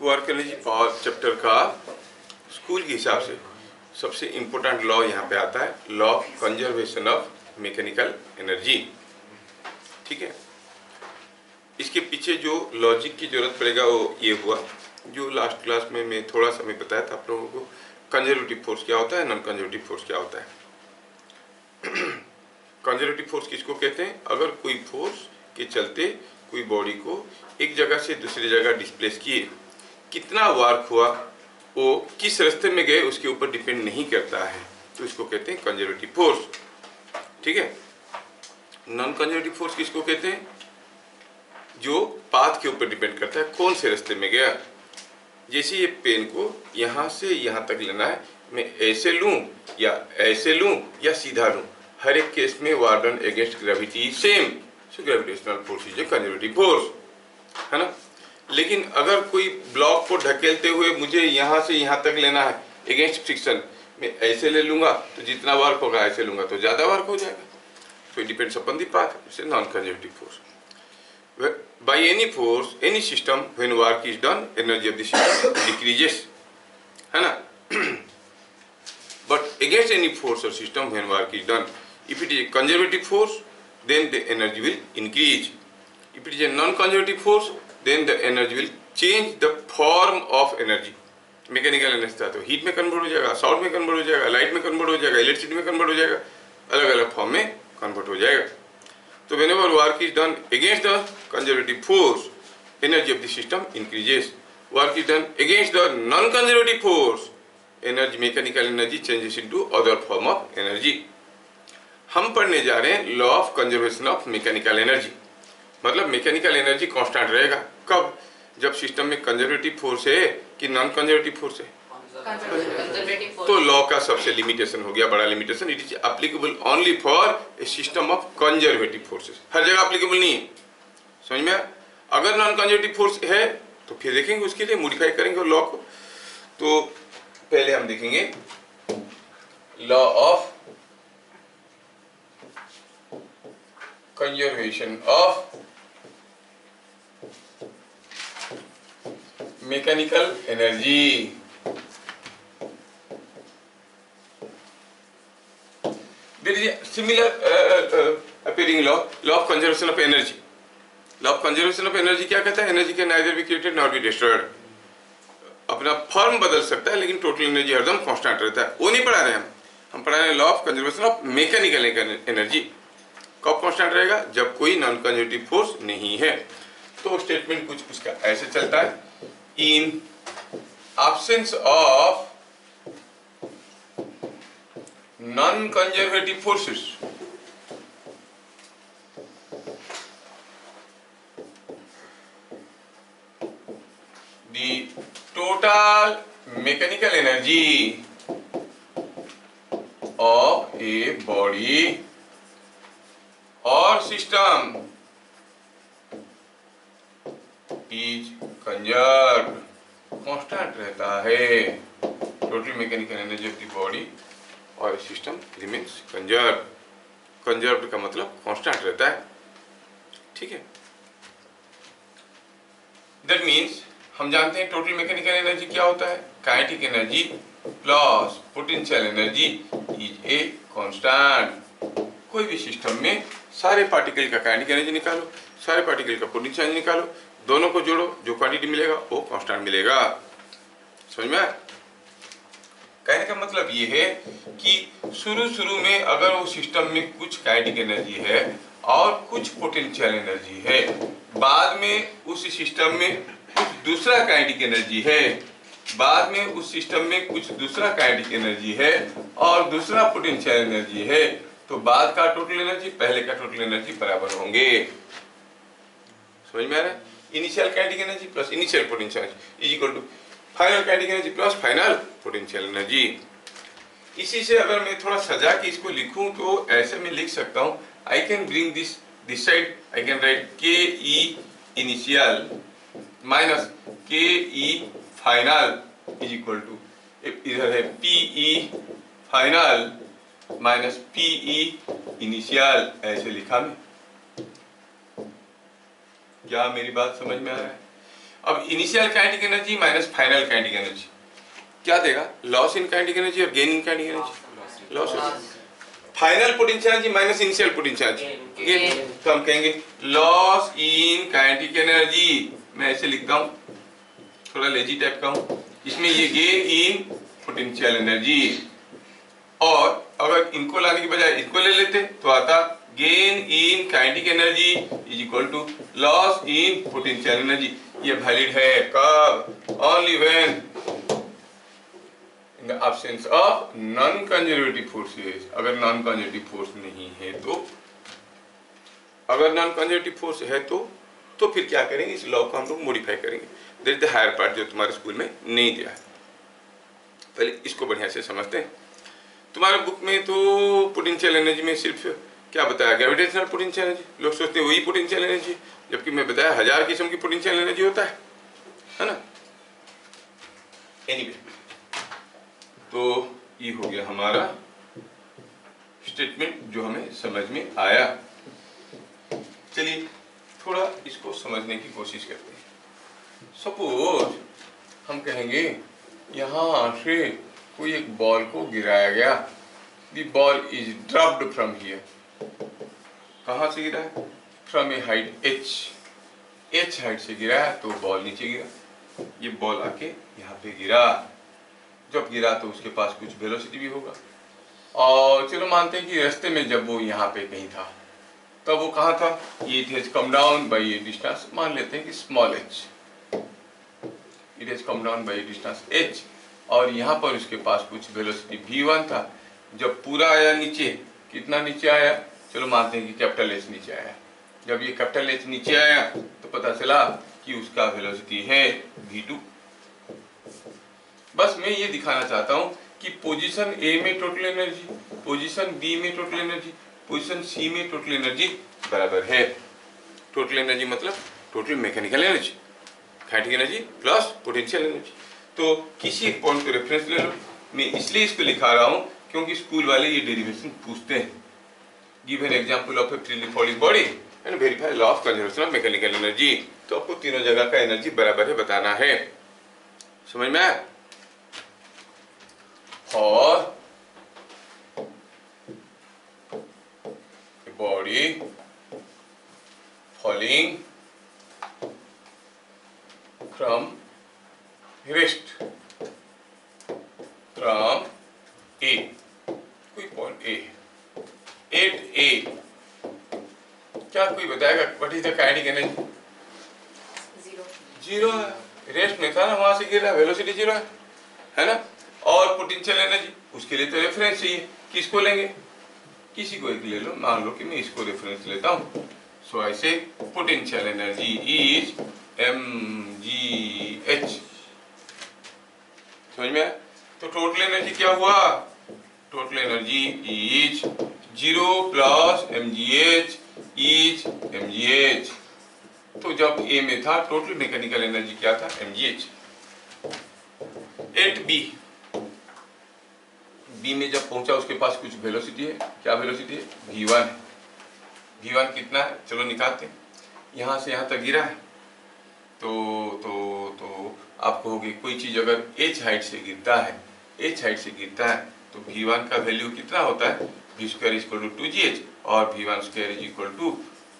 Work energy power chapter का school के हिसाब से सबसे इम्पोर्टेंट लॉ यहाँ पे आता है, law of conservation of mechanical energy. ठीक है, इसके पीछे जो लॉजिक की जरूरत पड़ेगा वो ये हुआ, जो लास्ट क्लास में मैं थोड़ा सा मैं बताया था आप लोगों को, कंजर्वेटिव फोर्स क्या होता है, नॉन कंजर्वेटिव फोर्स क्या होता है। कंजर्वेटिव फोर्स किसको कहते हैं? अगर कोई फोर्स के चलते कोई बॉडी को एक जगह से दूसरी जगह डिस्प्लेस किए, कितना वर्क हुआ, वो किस रास्ते में गए उसके ऊपर डिपेंड नहीं करता है, तो इसको कहते हैं कंजर्वेटिव फोर्स। ठीक है, नॉन कंजर्वेटिव फोर्स किसको कहते हैं? जो पाथ के ऊपर डिपेंड करता है, कौन से रास्ते में गया। जैसे ये पेन को यहाँ से यहाँ तक लेना है, मैं ऐसे लूँ या ऐसे लूँ या सीधा लूँ, हर एक केस में work done against gravity same, so gravitational force is a conservative force, है ना। लेकिन अगर कोई ब्लॉक को ढकेलते हुए मुझे यहाँ से यहाँ तक लेना है अगेंस्ट फ्रिक्शन, मैं ऐसे ले लूँगा तो जितना वर्क होगा, ऐसे लूँगा तो ज़्यादा वर्क हो जाएगा, so it depends upon the path. It's a non-conservative force. By any force, any system, when work is done, energy of the system decreases, है ना। But against any force or system, when work is done, if it is a conservative force, then the energy will increase. If it is a non-conservative force, then the energy will change the form of energy. Mechanical energy था तो heat में convert हो जाएगा, sound में convert हो जाएगा, light में convert हो जाएगा, इलेक्ट्रिसिटी में कन्वर्ट हो जाएगा, अलग अलग फॉर्म में कन्वर्ट हो जाएगा। तो whenever work is done against the conservative force, energy of the system increases. Work is done against the non-conservative force, energy, mechanical energy changes into other form of energy. हम पढ़ने जा रहे हैं law of conservation of mechanical energy. मतलब mechanical energy constant रहेगा कब? जब system में कंजर्वेटिव फोर्स है कि नॉन कंजर्वेटिव फोर्स है, तो लॉ का सबसे लिमिटेशन हो गया, बड़ा limitation. It is applicable only for a system of conservative forces, हर जगह एप्लीकेबल नहीं है, समझ में? अगर नॉन कंजर्वेटिव फोर्स है तो फिर देखेंगे उसके लिए मॉडिफाई करेंगे लॉ को। तो पहले हम देखेंगे law of conservation of mechanical energy. There is a similar appearing law, law of conservation of energy. Law of conservation of energy क्या कहता है? Energy can neither be created nor be destroyed. अपना form बदल सकता है लेकिन total energy हरदम constant रहता है। वो नहीं पढ़ा रहे हम पढ़ा रहे हैं law of conservation of mechanical energy. कब कांस्टेंट रहेगा? जब कोई नॉन कंजर्वेटिव फोर्स नहीं है। तो स्टेटमेंट कुछ उसका ऐसे चलता है, in absence of non-conservative forces, the total mechanical energy of a body or system is conserved, constant रहता है। total mechanical energy of the body और सिस्टम रिमेन्स कंजर्व। कंजर्व का मतलब कांस्टेंट रहता है। ठीक है, दैट मीन्स हम जानते हैं टोटल मैकेनिकल एनर्जी क्या होता है? Kinetic energy plus potential energy is a constant. कोई भी सिस्टम में सारे पार्टिकल का काइनेटिक एनर्जी निकालो, सारे पार्टिकल का पोटेंशियल एनर्जी निकालो, दोनों को जोड़ो, जो क्वांटिटी मिलेगा वो कांस्टेंट मिलेगा। समझ में आया? कहने का मतलब ये है कि शुरू में अगर वो सिस्टम में कुछ काइनेटिक एनर्जी है और कुछ पोटेंशियल एनर्जी है, बाद में उस सिस्टम में कुछ दूसरा काइनेटिक एनर्जी है, बाद में उस सिस्टम में कुछ दूसरा काइनेटिक एनर्जी है और दूसरा पोटेंशियल एनर्जी है, तो बाद का टोटल एनर्जी पहले का टोटल एनर्जी बराबर होंगे। समझ में आ रहा है? Initial kinetic energy plus initial potential energy is equal to final kinetic energy plus final potential energy. इसी से अगर मैं थोड़ा सजा के इसको लिखूं तो ऐसे मैं लिख सकता हूं, I can bring this side, I can write के ई इनिशियल माइनस के ई फाइनल इज इक्वल टू, इधर है P E final minus P E initial, ऐसे लिखा मैं। क्या मेरी बात समझ में आ रहा है? अब initial kinetic energy minus final kinetic energy क्या देगा? लॉस इन काइनेटिक एनर्जी और gain in kinetic energy. Loss final potential energy minus initial potential energy gain. तो हम कहेंगे लॉस इन काइनेटिक एनर्जी, मैं ऐसे लिखता हूँ, थोड़ा लेजी टाइप का हूँ, इसमें ये गेन इन पोटेंशियल एनर्जी, और अगर इनको लाने की बजाय इसको ले लेते तो आता gain in kinetic energy is equal to loss in potential energy. ये वैलिड है कब? Only when in the absence of non conservative forces. अगर नॉन कंजर्वेटिव फोर्स नहीं है तो, अगर नॉन कंजर्वेटिव फोर्स है तो फिर क्या करेंगे? इस लॉ को हम लोग मॉडिफाई करेंगे। That is the higher part जो तुम्हारे स्कूल में नहीं दिया है। पहले इसको बढ़िया से समझते हैं। तुम्हारे बुक में तो पोटेंशियल एनर्जी में सिर्फ क्या बताया? Gravitational potential energy. लोग सोचते हैं वही पोटेंशियल एनर्जी, जबकि मैं बताया 1000 किस्म की पोटेंशियल एनर्जी होता है ना। एनीवे, तो ये हो गया हमारा स्टेटमेंट जो हमें समझ में आया। चलिए थोड़ा इसको समझने की कोशिश करते हैं। सपोज हम कहेंगे यहाँ से कोई एक बॉल को गिराया गया, the ball is dropped from here. कहाँ से गिरा है? From A height h height से गिरा है, तो बॉल नीचे गिरा। ये बॉल आके यहाँ पे गिरा, जब गिरा तो उसके पास कुछ वेलोसिटी भी होगा, और चलो मानते हैं कि रास्ते में जब वो यहाँ पे कहीं था, तब वो कहाँ था? ये it has come down by A distance, मान लेते हैं कि small h, it has come down by A distance h, और यहाँ पर उसके पास कुछ वेलोसिटी v1 था। जब पूरा आया नीचे, कितना नीचे आया? चलो मानते हैं कि कैपिटल H नीचे आया। जब ये कैपिटल H नीचे आया तो पता चला कि उसका वेलोसिटी है v2। बस मैं ये दिखाना चाहता हूँ कि पोजीशन A में टोटल एनर्जी, पोजीशन B में टोटल एनर्जी, पोजीशन C में टोटल एनर्जी बराबर है। टोटल एनर्जी मतलब total mechanical energy, kinetic energy plus potential energy. तो किसी एक पॉइंट को रेफरेंस ले लो। मैं इसलिए इसको लिखा रहा हूँ क्योंकि स्कूल वाले ये डेरिवेशन पूछते हैं। Give an example of A freely falling body and verify law of conservation of mechanical energy. तो आपको तीनों जगह का एनर्जी बराबर है बताना है। समझ में आया? और body falling from rest from A, कोई पॉइंट ए, एट ए, क्या कोई बताएगा what is the kinetic energy? Zero है, रेस्ट में था ना, वहां से गिर रहा, वेलोसिटी जीरो है ना। और पोटेंशियल एनर्जी, उसके लिए तो रेफरेंस चाहिए। किसको लेंगे? किसी को एक ले लो, मान लो कि मैं इसको रेफरेंस लेता हूँ। सो आई से पोटेंशियल एनर्जी इज mgh। समझ में आया? तो टोटल एनर्जी क्या हुआ? Total energy is 0 plus mgh is mgh। तो जब A में था टोटल मैकेनिकल एनर्जी क्या था? mgh। एट B में जब पहुंचा उसके पास कुछ वेलोसिटी है। क्या वेलोसिटी है? v1 है। v1 कितना है? चलो निकालते हैं। यहाँ से यहाँ तक गिरा है, तो आप कहोगे कोई चीज अगर h हाइट से गिरता है, h हाइट से गिरता है तो v1 का वैल्यू कितना होता है? v square is equal to 2gh, और v1 square is equal to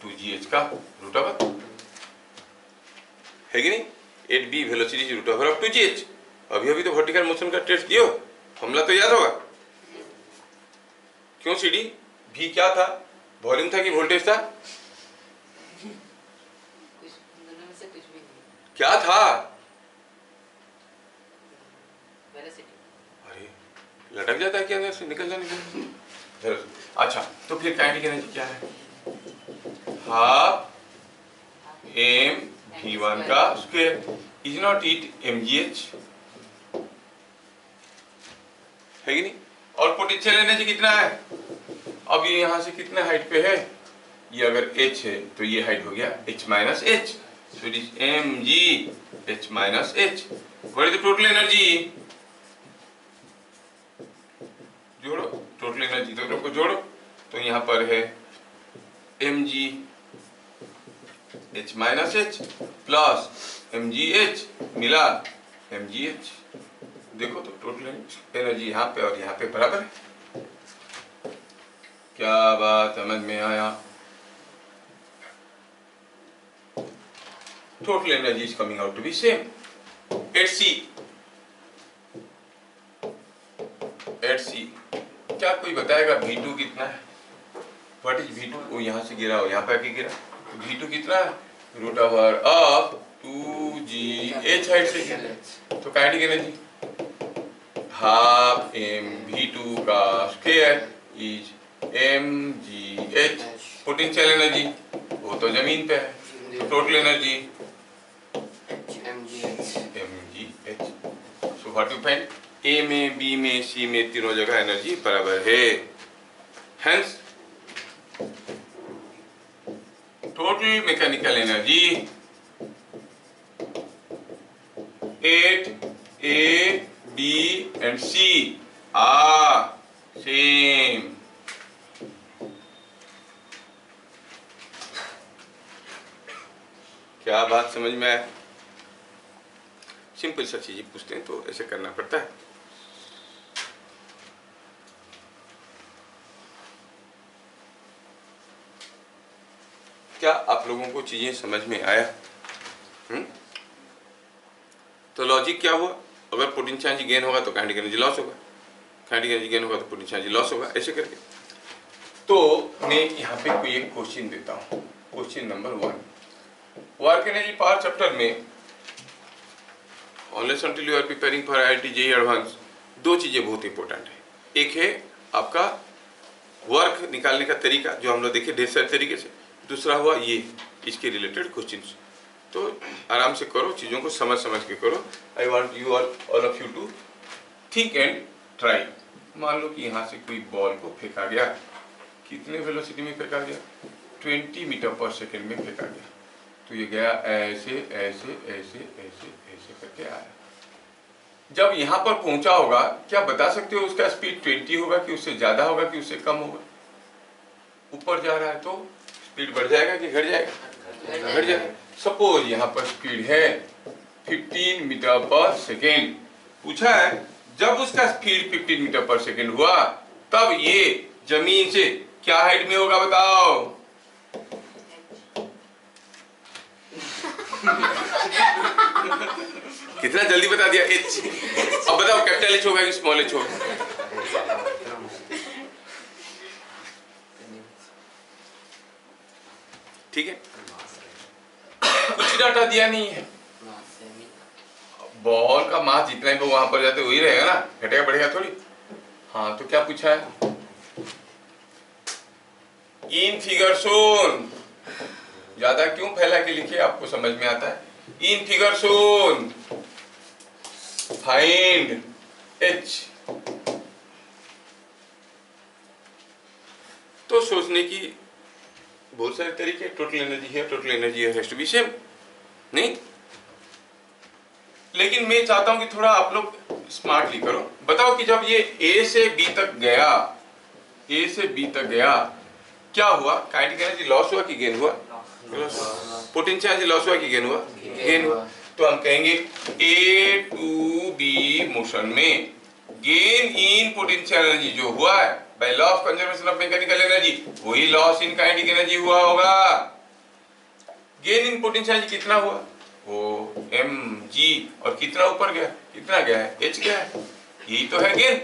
2gh का रूट ओवर है कि नहीं? 8b velocity is root over of 2gh। अभी तो वर्टिकल मोशन का टेस्ट दियो, फॉर्मूला तो याद होगा। क्यों सीडी? v क्या था? वॉल्यूम था कि वोल्टेज था? क्या था? अरे लटक जाता है क्या अंदर से? निकल जाने। अच्छा, तो फिर काइनेटिक एनर्जी क्या है? हाफ m v1 का square is not it mgh, है कि नहीं? और पोटेंशियल एनर्जी कितना है? अब ये यहाँ से कितने हाइट पे है? ये अगर h है तो ये हाइट हो गया h minus h, so it is mg h minus h। what is the total energy? जोड़ो टोटल एनर्जी, दोनों को जोड़ो, तो यहाँ पर है mg H minus H plus mgh मिला mgh। देखो तो टोटल एनर्जी यहाँ पे और यहाँ पे बराबर है। क्या बात समझ में आया? Total energy is coming out to be same. At C क्या कोई बताएगा V2 कितना है? What is V2? वो यहाँ से गिरा और यहाँ पे आके गिरा, तो V2 कितना है? Root over of 2gh height से गिरा, तो काइनेटिक एनर्जी हाफ mv2 का square is mgh। Potential energy वो तो जमीन पे है, तो total energy mgh। So what you find? A में, बी में, सी में तीनों जगह एनर्जी बराबर है। Hence total mechanical energy at A, B and C are same. क्या बात समझ में आया? सिंपल सा चीजें पूछते हैं तो ऐसे करना पड़ता है। क्या आप लोगों को चीजें समझ में आया? तो लॉजिक क्या हुआ? अगर पोटेंशियल एनर्जी गेन होगा तो काइनेटिक एनर्जी लॉस होगा, काइनेटिक एनर्जी गेन होगा तो पोटेंशियल एनर्जी लॉस होगा, ऐसे करके। तो मैं यहाँ पे कोई एक क्वेश्चन देता हूँ। Question number 1, work energy power chapter में unless until you are preparing for IIT JEE advance, दो चीजें बहुत इंपॉर्टेंट है। एक है आपका वर्क निकालने का तरीका, जो हम लोग देखे ढेर सारे तरीके से। दूसरा हुआ ये इसके रिलेटेड क्वेश्चंस। तो आराम से करो, चीज़ों को समझ समझ के करो। I want you all of you to think and try. मान लो कि यहाँ से कोई बॉल को फेंका गया, कितने वेलोसिटी में फेंका गया? 20 मीटर पर सेकेंड में फेंका गया। तो ये गया ऐसे ऐसे ऐसे ऐसे ऐसे करके आया। जब यहाँ पर पहुंचा होगा, क्या बता सकते हो उसका स्पीड 20 होगा कि उससे ज्यादा होगा कि उससे कम होगा? ऊपर जा रहा है तो स्पीड बढ़ जाएगा कि घट जाएगा? घट जाएगा। सपोज यहाँ पर स्पीड है 15 मीटर पर सेकेंड। पूछा है जब उसका स्पीड 15 मीटर पर सेकेंड हुआ तब ये जमीन से क्या हाइट में होगा बताओ? कितना जल्दी बता दिया, एच। अब बताओ कैपिटल एच होगा कि स्मॉल एच होगा? ठीक है, कुछ डाटा दिया नहीं है। बॉल का मास जितना ही वहां पर जाते वही रहेगा ना, घटेगा बढ़ेगा थोड़ी। हाँ तो क्या पूछा है? इन फिगर शोन, ज्यादा क्यों फैला के लिखे, आपको समझ में आता है। In figure shown find H. तो सोचने की बहुत सारे तरीके। टोटल एनर्जी है, total energy has to be same, नहीं? लेकिन मैं चाहता हूं कि थोड़ा आप लोग स्मार्टली करो। बताओ कि जब ये ए से बी तक गया, ए से बी तक गया, क्या हुआ? काइनेटिक एनर्जी लॉस हुआ कि गेन हुआ? पोटेंशियल एनर्जी लॉस हुआ कि गेन हुआ? गेन हुआ। तो हम कहेंगे ए टू बी मोशन में गेन इन पोटेंशियल एनर्जी जो हुआ है by law of conservation of mechanical energy, वही लॉस इन काइनेटिक एनर्जी हुआ होगा। गेन इन पोटेंशियल एनर्जी कितना हुआ? वो mg, और कितना ऊपर गया? कितना गया है? h गया है। यही तो है गेन,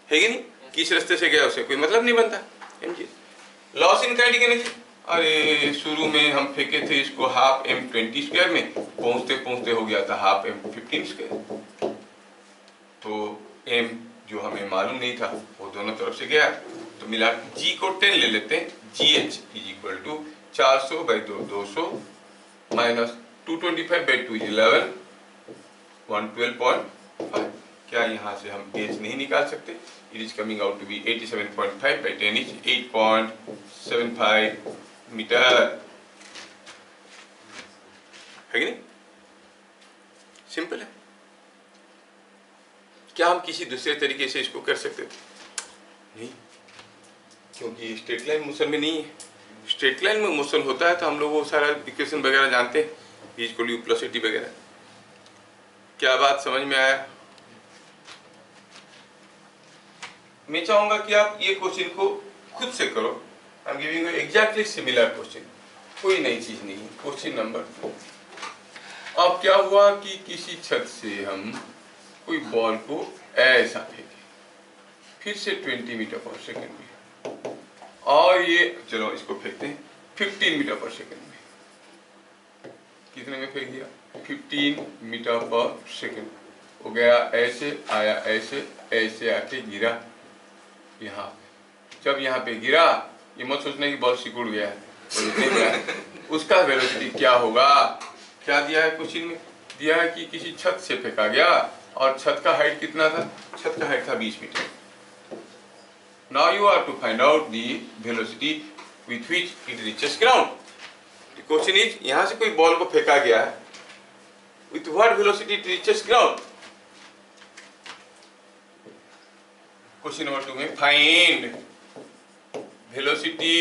है कि नहीं? किस रास्ते से गया उससे कोई मतलब नहीं बनता। mg loss in kinetic energy, अरे शुरू में हम फेंके थे इसको हाफ m20 स्क्वायर में, पहुंचते पहुंचते हो गया था हाफ m15 स्क्वायर। तो m जो हमें मालूम नहीं था वो दोनों तरफ से गया, तो मिला। g को 10 ले लेते हैं। gh is equal to 400 by 200 minus 225 by 2 is 11, 112.5। क्या यहाँ से हम h नहीं निकाल सकते? It is coming out to be 87.5 by 10 is 8.75 metre, है कि नहीं? सिंपल है। क्या हम किसी दूसरे तरीके से इसको कर सकते? नहीं, क्योंकि स्ट्रेट लाइन मोशन में नहीं है। स्ट्रेट लाइन में मोशन होता है तो हम लोग वो सारा इक्वेशन वगैरह जानते हैं, v equal you plus T वगैरह। क्या बात समझ में आया? मैं चाहूंगा कि आप ये क्वेश्चन को खुद से करो। I am giving you exactly similar question, कोई नई चीज नहीं है। Question number 2। अब क्या हुआ कि किसी छत से हम कोई बॉल को ऐसा फेंके, फिर से 20 मीटर पर सेकेंड में, और ये चलो इसको फेंकते हैं 15 मीटर पर सेकेंड में। कितने में फेंक दिया? 15 मीटर पर सेकेंड। हो गया ऐसे, आया ऐसे, ऐसे आके गिरा यहाँ पे। जब यहाँ पे गिरा, ये मत सोचना कि बॉल सिकुड़ गया है, उसका वेलोसिटी क्या होगा? क्या दिया है क्वेश्चन में? दिया है कि किसी छत से फेंका गया और छत का हाइट कितना था? छत का हाइट था 20 metre. Now you are to find out the velocity with which it reaches ground. The question is, यहाँ से कोई बॉल को फेंका गया है, with what velocity it reaches ground? Question number 2 में find velocity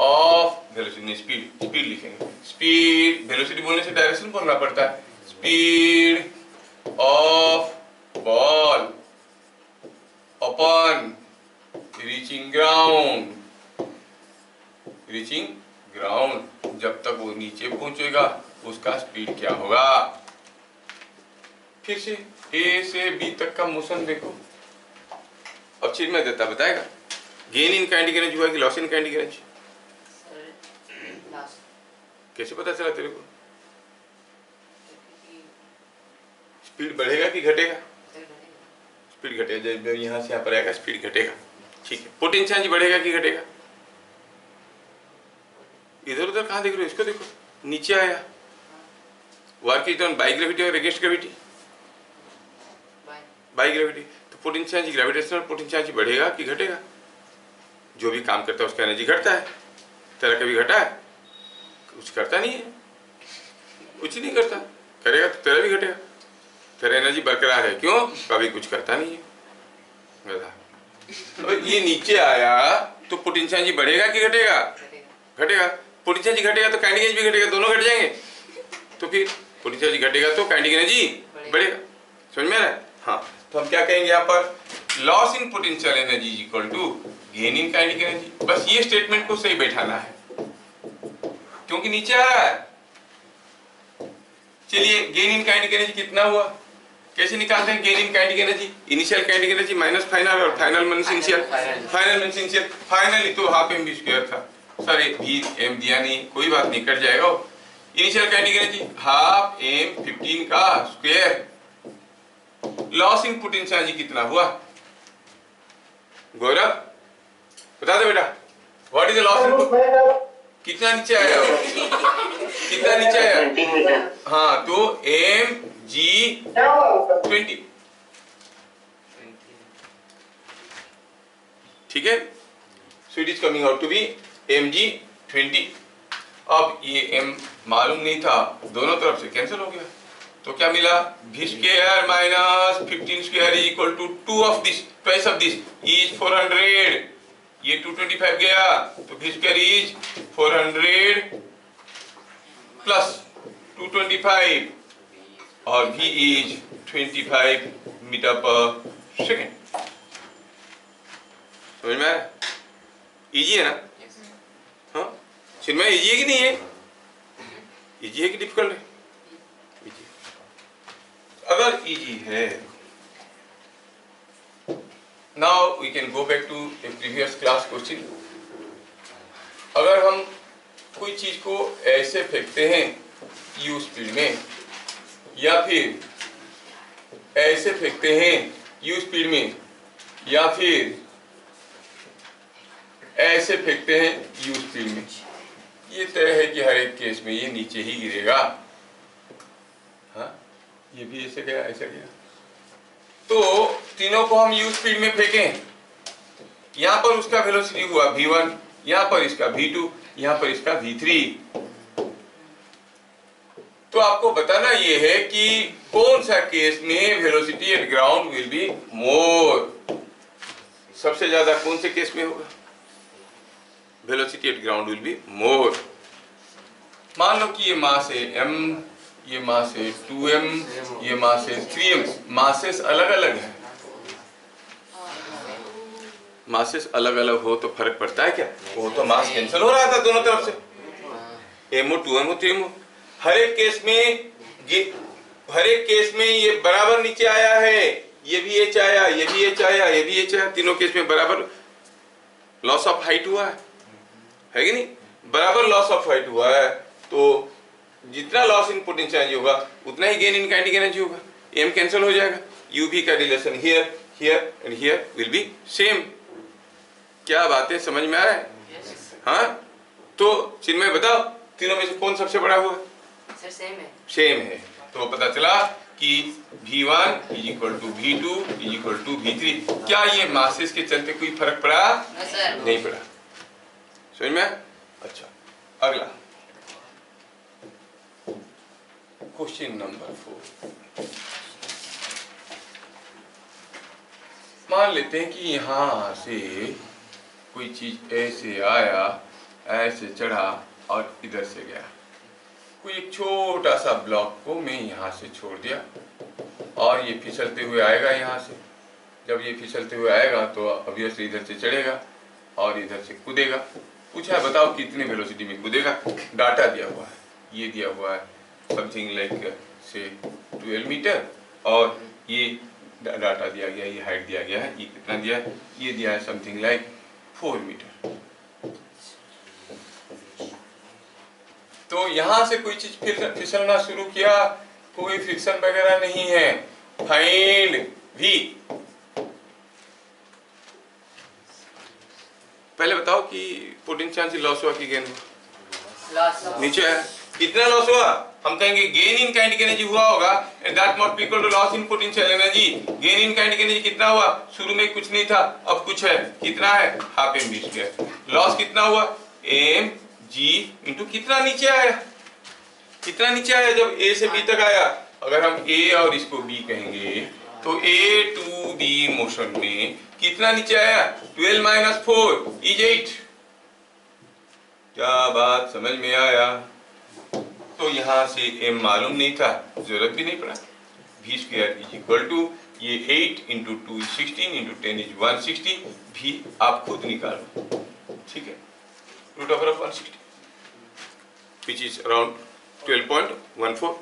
of velocity speed लिखेंगे। Speed, velocity बोलने से डायरेक्शन बोलना पड़ता है। Speed of ball upon reaching ground, जब तक वो नीचे पहुंचेगा उसका स्पीड क्या होगा? फिर से ए से बी तक का मोशन देखो। अब चीज में देता बताएगा, गेन इन काइनेटिक एनर्जी हुआ कि लॉस इन काइनेटिक एनर्जी? कैसे पता चला तेरे को? स्पीड बढ़ेगा कि घटेगा? स्पीड घटेगा। जब यहाँ से यहाँ पर आएगा स्पीड घटेगा, ठीक है। पोटेंशियल बढ़ेगा कि घटेगा? इधर उधर कहाँ देख रहे हो? इसको देखो, नीचे आया। Work is done by gravity और अगेंस्ट ग्रेविटी? By gravity. तो पोटेंशियल ग्रेविटेशनल पोटेंशियल बढ़ेगा कि घटेगा? जो भी काम करता है उसका एनर्जी घटता है। तेरा कभी घटा है? कुछ करता नहीं है, कुछ नहीं करता। करेगा तो तेरा भी घटेगा। तेरा एनर्जी बरकरार है, क्यों? कभी कुछ करता नहीं है, गधा। और ये नीचे आया तो पोटेंशियल बढ़ेगा कि घटेगा? घटेगा। पोटेंशियल घटेगा तो काइनेटिक एनर्जी भी घटेगा, दोनों घट जाएंगे। तो फिर पोटेंशियल घटेगा तो काइनेटिक एनर्जी बढ़ेगा। समझ में आ रहा है? हाँ, तो हम क्या कहेंगे यहाँ पर? Loss in potential energy is equal to gain in kinetic energy. बस ये स्टेटमेंट को सही बैठाना है, क्योंकि नीचे आ रहा है। चलिए, गेन इन काइनेटिक एनर्जी कितना हुआ? कैसे निकालते हैं gain in kinetic energy? Initial kinetic energy minus final, और final minus initial. Final minus initial. Finally तो हाफ एम बी स्क्वायर था, सॉरी भी एम दिया नहीं, कोई बात नहीं, कट जाएगा। Initial kinetic energy half M 15 का square. Loss in potential energy कितना हुआ? गौरव बता दे बेटा, what is the loss in? कितना नीचे आया? कितना नीचे आया? हाँ, तो एम जी 20, ठीक है। So it is coming out to be m g 20। अब ये एम मालूम नहीं था, दोनों तरफ से कैंसिल हो गया, तो क्या मिला? v square minus 15 square is equal to 2 of this, twice of this is 400। ये 225 गया, तो v स्क्वायर इज 400 प्लस 225 और v इज 25 मीटर पर सेकेंड। समझ में आया? इजी है ना? हाँ, सिनेमा इजी है कि नहीं है? इजी है कि डिफिकल्ट है? इजी। अगर इजी है, now we can go back to a previous class question. अगर हम कोई चीज को ऐसे फेंकते हैं u स्पीड में, या फिर ऐसे फेंकते हैं u स्पीड में, या फिर ऐसे फेंकते हैं u स्पीड में, ये तय है कि हर एक केस में ये नीचे ही गिरेगा। हाँ, ये भी ऐसे गया, ऐसे गया। तो तीनों को हम u स्पीड में फेंकें, यहाँ पर उसका वेलोसिटी हुआ v1, यहाँ पर इसका v2, यहाँ पर इसका v3। तो आपको बताना ये है कि कौन सा केस में velocity at ground will be more, सबसे ज्यादा कौन से केस में होगा? Velocity at ground will be more. मान लो कि ये मास है m, ये मास है 2m, ये मास है 3m। मासेस अलग अलग है, मासेस अलग अलग हो तो फर्क पड़ता है क्या? वो तो मास कैंसिल हो रहा था दोनों तरफ से, m हो 2m हो 3m हो। हर एक केस में ये बराबर नीचे आया है, ये भी h आया, ये भी h आया, ये भी h आया, तीनों केस में बराबर लॉस ऑफ हाइट हुआ है कि नहीं? बराबर लॉस ऑफ हाइट हुआ है, तो जितना लॉस इन पोटेंशियल एनर्जी होगा उतना ही गेन इन काइनेटिक एनर्जी होगा। m कैंसिल हो जाएगा, uv का relation here here and here will be same. क्या बातें समझ में आ रहा है? हाँ, तो चिन्मय बताओ तीनों में से कौन सबसे बड़ा हुआ? सर सेम है। सेम है, तो पता चला कि V1 is equal to V2 is equal to V3। क्या ये मासेस के चलते कोई फर्क पड़ा? नहीं पड़ा। समझ में? अच्छा, अगला क्वेश्चन नंबर 4। मान लेते हैं कि यहां से कोई चीज ऐसे आया, ऐसे चढ़ा और इधर से गया। कोई एक छोटा सा ब्लॉक को मैं यहाँ से छोड़ दिया और ये फिसलते हुए आएगा यहाँ से। जब ये फिसलते हुए आएगा तो ऑब्वियसली इधर से चढ़ेगा और इधर से कूदेगा। पूछा है बताओ कितने वेलोसिटी में कूदेगा? डाटा दिया हुआ है, ये दिया हुआ है समथिंग लाइक से 12 मीटर, और ये डाटा दिया गया, ये हाइट दिया गया है, ये कितना दिया है? ये दिया है समथिंग लाइक 4 मीटर। तो यहां से कोई चीज फिसलना शुरू किया, कोई फ्रिक्शन वगैरह नहीं है। Find v। पहले बताओ कि पोटेंशियल लॉस हुआ कि गेन हुआ? नीचे है, कितना लॉस हुआ? हम कहेंगे गेन इन काइनेटिक एनर्जी हुआ होगा, that must be equal to loss in potential energy. Gain in kinetic energy कितना हुआ? शुरू में कुछ नहीं था, अब कुछ है। कितना है? Half M B square. Loss कितना हुआ? एम जी इंटू कितना नीचे आया? कितना नीचे आया जब ए से बी तक आया? अगर हम ए और इसको बी कहेंगे तो ए टू दी मोशन में कितना नीचे आया? 12 माइनस 4 इज 8। क्या बात समझ में आया? तो यहां से m मालूम नहीं था, जरूरत भी नहीं पड़ा। v square is equal to ये 8 इंटू 2 इज 16 इंटू 10 इज 160। भी आप खुद निकालो, ठीक है? Root over of 160 which is around 12.14,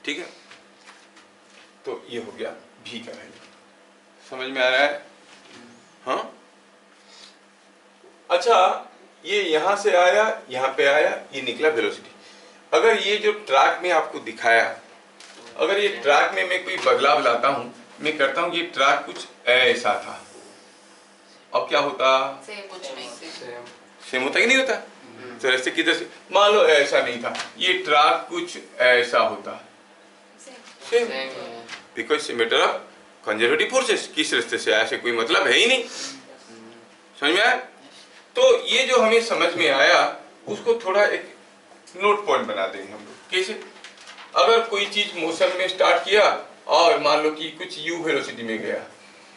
ठीक है? तो ये हो गया v का वैल्यू। समझ में आ रहा है? हाँ, अच्छा, ये यहां से आया, यहां पे आया, ये निकला वेलोसिटी। अगर ये जो ट्रैक में आपको दिखाया, अगर ये ट्रैक में मैं कोई बदलाव लाता हूं, मैं करता हूं ये ट्रैक कुछ ऐसा था, अब क्या होता? सेम होता कि नहीं होता? तो ऐसे किधर से मान लो ऐसा नहीं था, ये ट्रैक कुछ ऐसा होता, same, because matter of conservative forces. किस रास्ते से आया से कोई मतलब है ही नहीं। समझ में आया? तो ये जो हमें समझ में आया उसको थोड़ा एक नोट पॉइंट बना देंगे हम लोग। कैसे? अगर कोई चीज मोशन में स्टार्ट किया और मान लो कि कुछ u वेलोसिटी में गया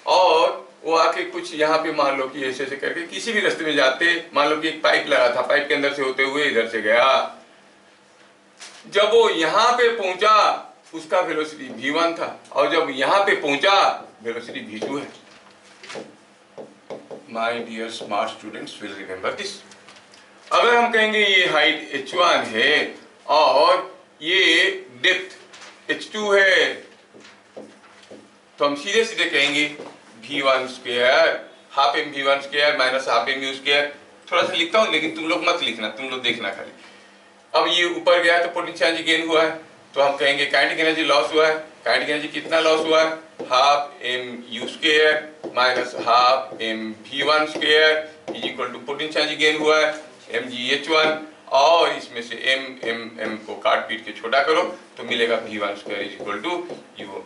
और वो आके कुछ यहाँ पे मान लो कि ऐसे ऐसे करके किसी भी रास्ते में जाते, मान लो कि एक पाइप लगा था, पाइप के अंदर से होते हुए इधर से गया, जब वो यहाँ पे पहुंचा उसका वेलोसिटी v1 था और जब यहाँ पे पहुंचा वेलोसिटी v2 है। My dear smart students will remember this। अगर हम कहेंगे ये हाइट h1 है और ये डेप्थ h2 है, तो हम सीधे सीधे कहेंगे v1 square half m v1 square minus half m u square. थोड़ा सा लिखता हूँ लेकिन तुम लोग मत लिखना, तुम लोग देखना खाली। अब ये ऊपर गया तो पोटेंशियल एनर्जी गेन हुआ है, तो हम कहेंगे काइनेटिक एनर्जी लॉस हुआ है। काइनेटिक एनर्जी कितना लॉस हुआ है? Half m u square minus half m v1 square is equal to potential energy gain हुआ है mgh1, और इसमें से m को काट पीट के छोटा करो तो मिलेगा v1 square is equal to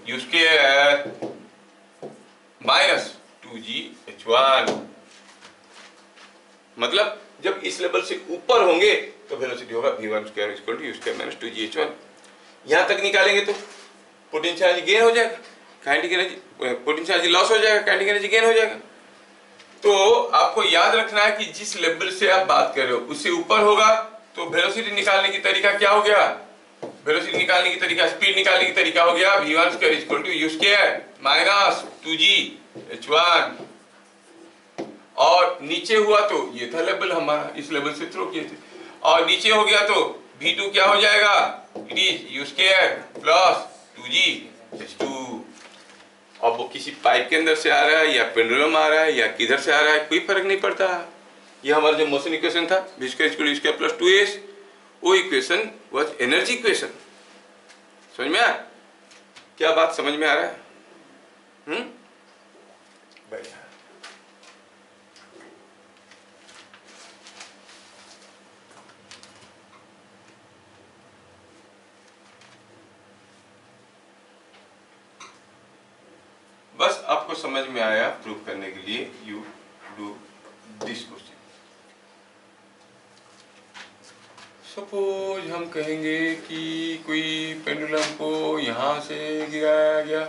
u square minus 2gh1। मतलब जब इस लेवल से ऊपर होंगे तो वेलोसिटी होगा v1 square is equal to u square minus 2gh1। यहां तक निकालेंगे तो पोटेंशियल एनर्जी गेन हो जाएगा, kinetic energy potential energy loss हो जाएगा, काइनेटिक एनर्जी गेन हो जाएगा। तो आपको याद रखना है कि जिस लेवल से आप बात कर रहे हो उससे ऊपर होगा तो वेलोसिटी निकालने की तरीका क्या हो गया? वेलोसिटी निकालने की तरीका, स्पीड निकालने की तरीका हो गया v1 square equal to u square minus 2g h1। और नीचे हुआ तो ये था लेवल हमारा, इस लेवल से थ्रो किए थे। और नीचे हो गया तो v2 क्या हो जाएगा? It is u square plus 2g h2। अब वो किसी पाइप के अंदर से आ रहा है या पेंडुलम आ रहा है या किधर से आ रहा है कोई फर्क नहीं पड़ता। ये हमारा जो मोशन इक्वेशन था v square equal to u square plus 2s, वो इक्वेशन वाज एनर्जी इक्वेशन। समझ में आया? क्या बात समझ में आ रहा है? बढ़िया। बस आपको समझ में आया, प्रूव करने के लिए you do this question. Suppose हम कहेंगे कि कोई पेंडुलम को यहाँ से गिराया गया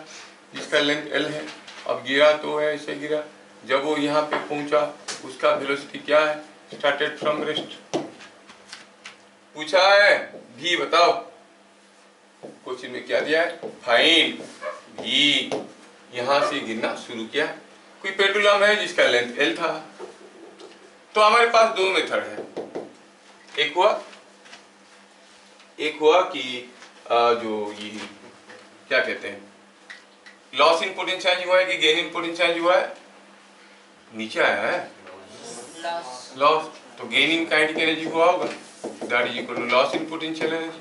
जिसका लेंथ l है। अब गिरा तो ऐसे गिरा, जब वो यहाँ पे पहुंचा उसका वेलोसिटी क्या है? Started from rest. पूछा है v बताओ, क्वेश्चन में क्या दिया है? Find v। यहां से गिरना शुरू किया, कोई पेंडुलम है जिसका लेंथ l था। तो हमारे पास दो मेथड है। एक हुआ कि जो ये क्या कहते हैं, लॉस इन पोटेंशियल हुआ है कि गेन इन पोटेंशियल हुआ है? नीचे आया है लॉस, तो गेन इन काइनेटिक एनर्जी हुआ होगा, that is equal to loss in potential energy.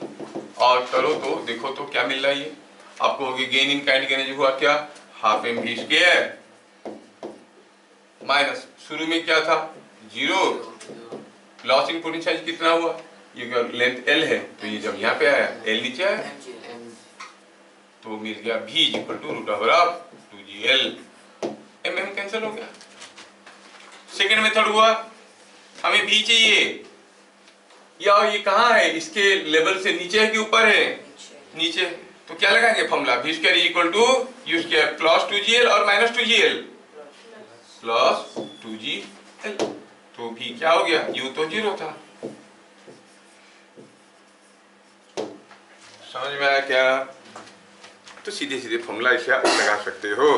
और करो तो देखो तो क्या मिल रहा है ये आपको? होगी गेन इन काइनेटिक एनर्जी हुआ क्या? Half M V square minus, शुरू में क्या था? 0। लॉस इन पोटेंशियल कितना हुआ? ये लेंथ l है तो ये जब यहाँ पे आया l नीचे आया तो मिल गया v equal to root over of 2gl। mm cancel हो गया। सेकेंड मेथड हुआ, हमें v चाहिए, या ये कहाँ है? इसके लेवल से नीचे है कि ऊपर है? नीचे। तो क्या लगाएंगे formula? v square equal to u square plus 2gl और माइनस 2gl प्लस 2gl। तो v क्या हो गया? u तो 0 था। समझ में आया क्या? तो सीधे सीधे फॉर्मूला इसे आप लगा सकते हो।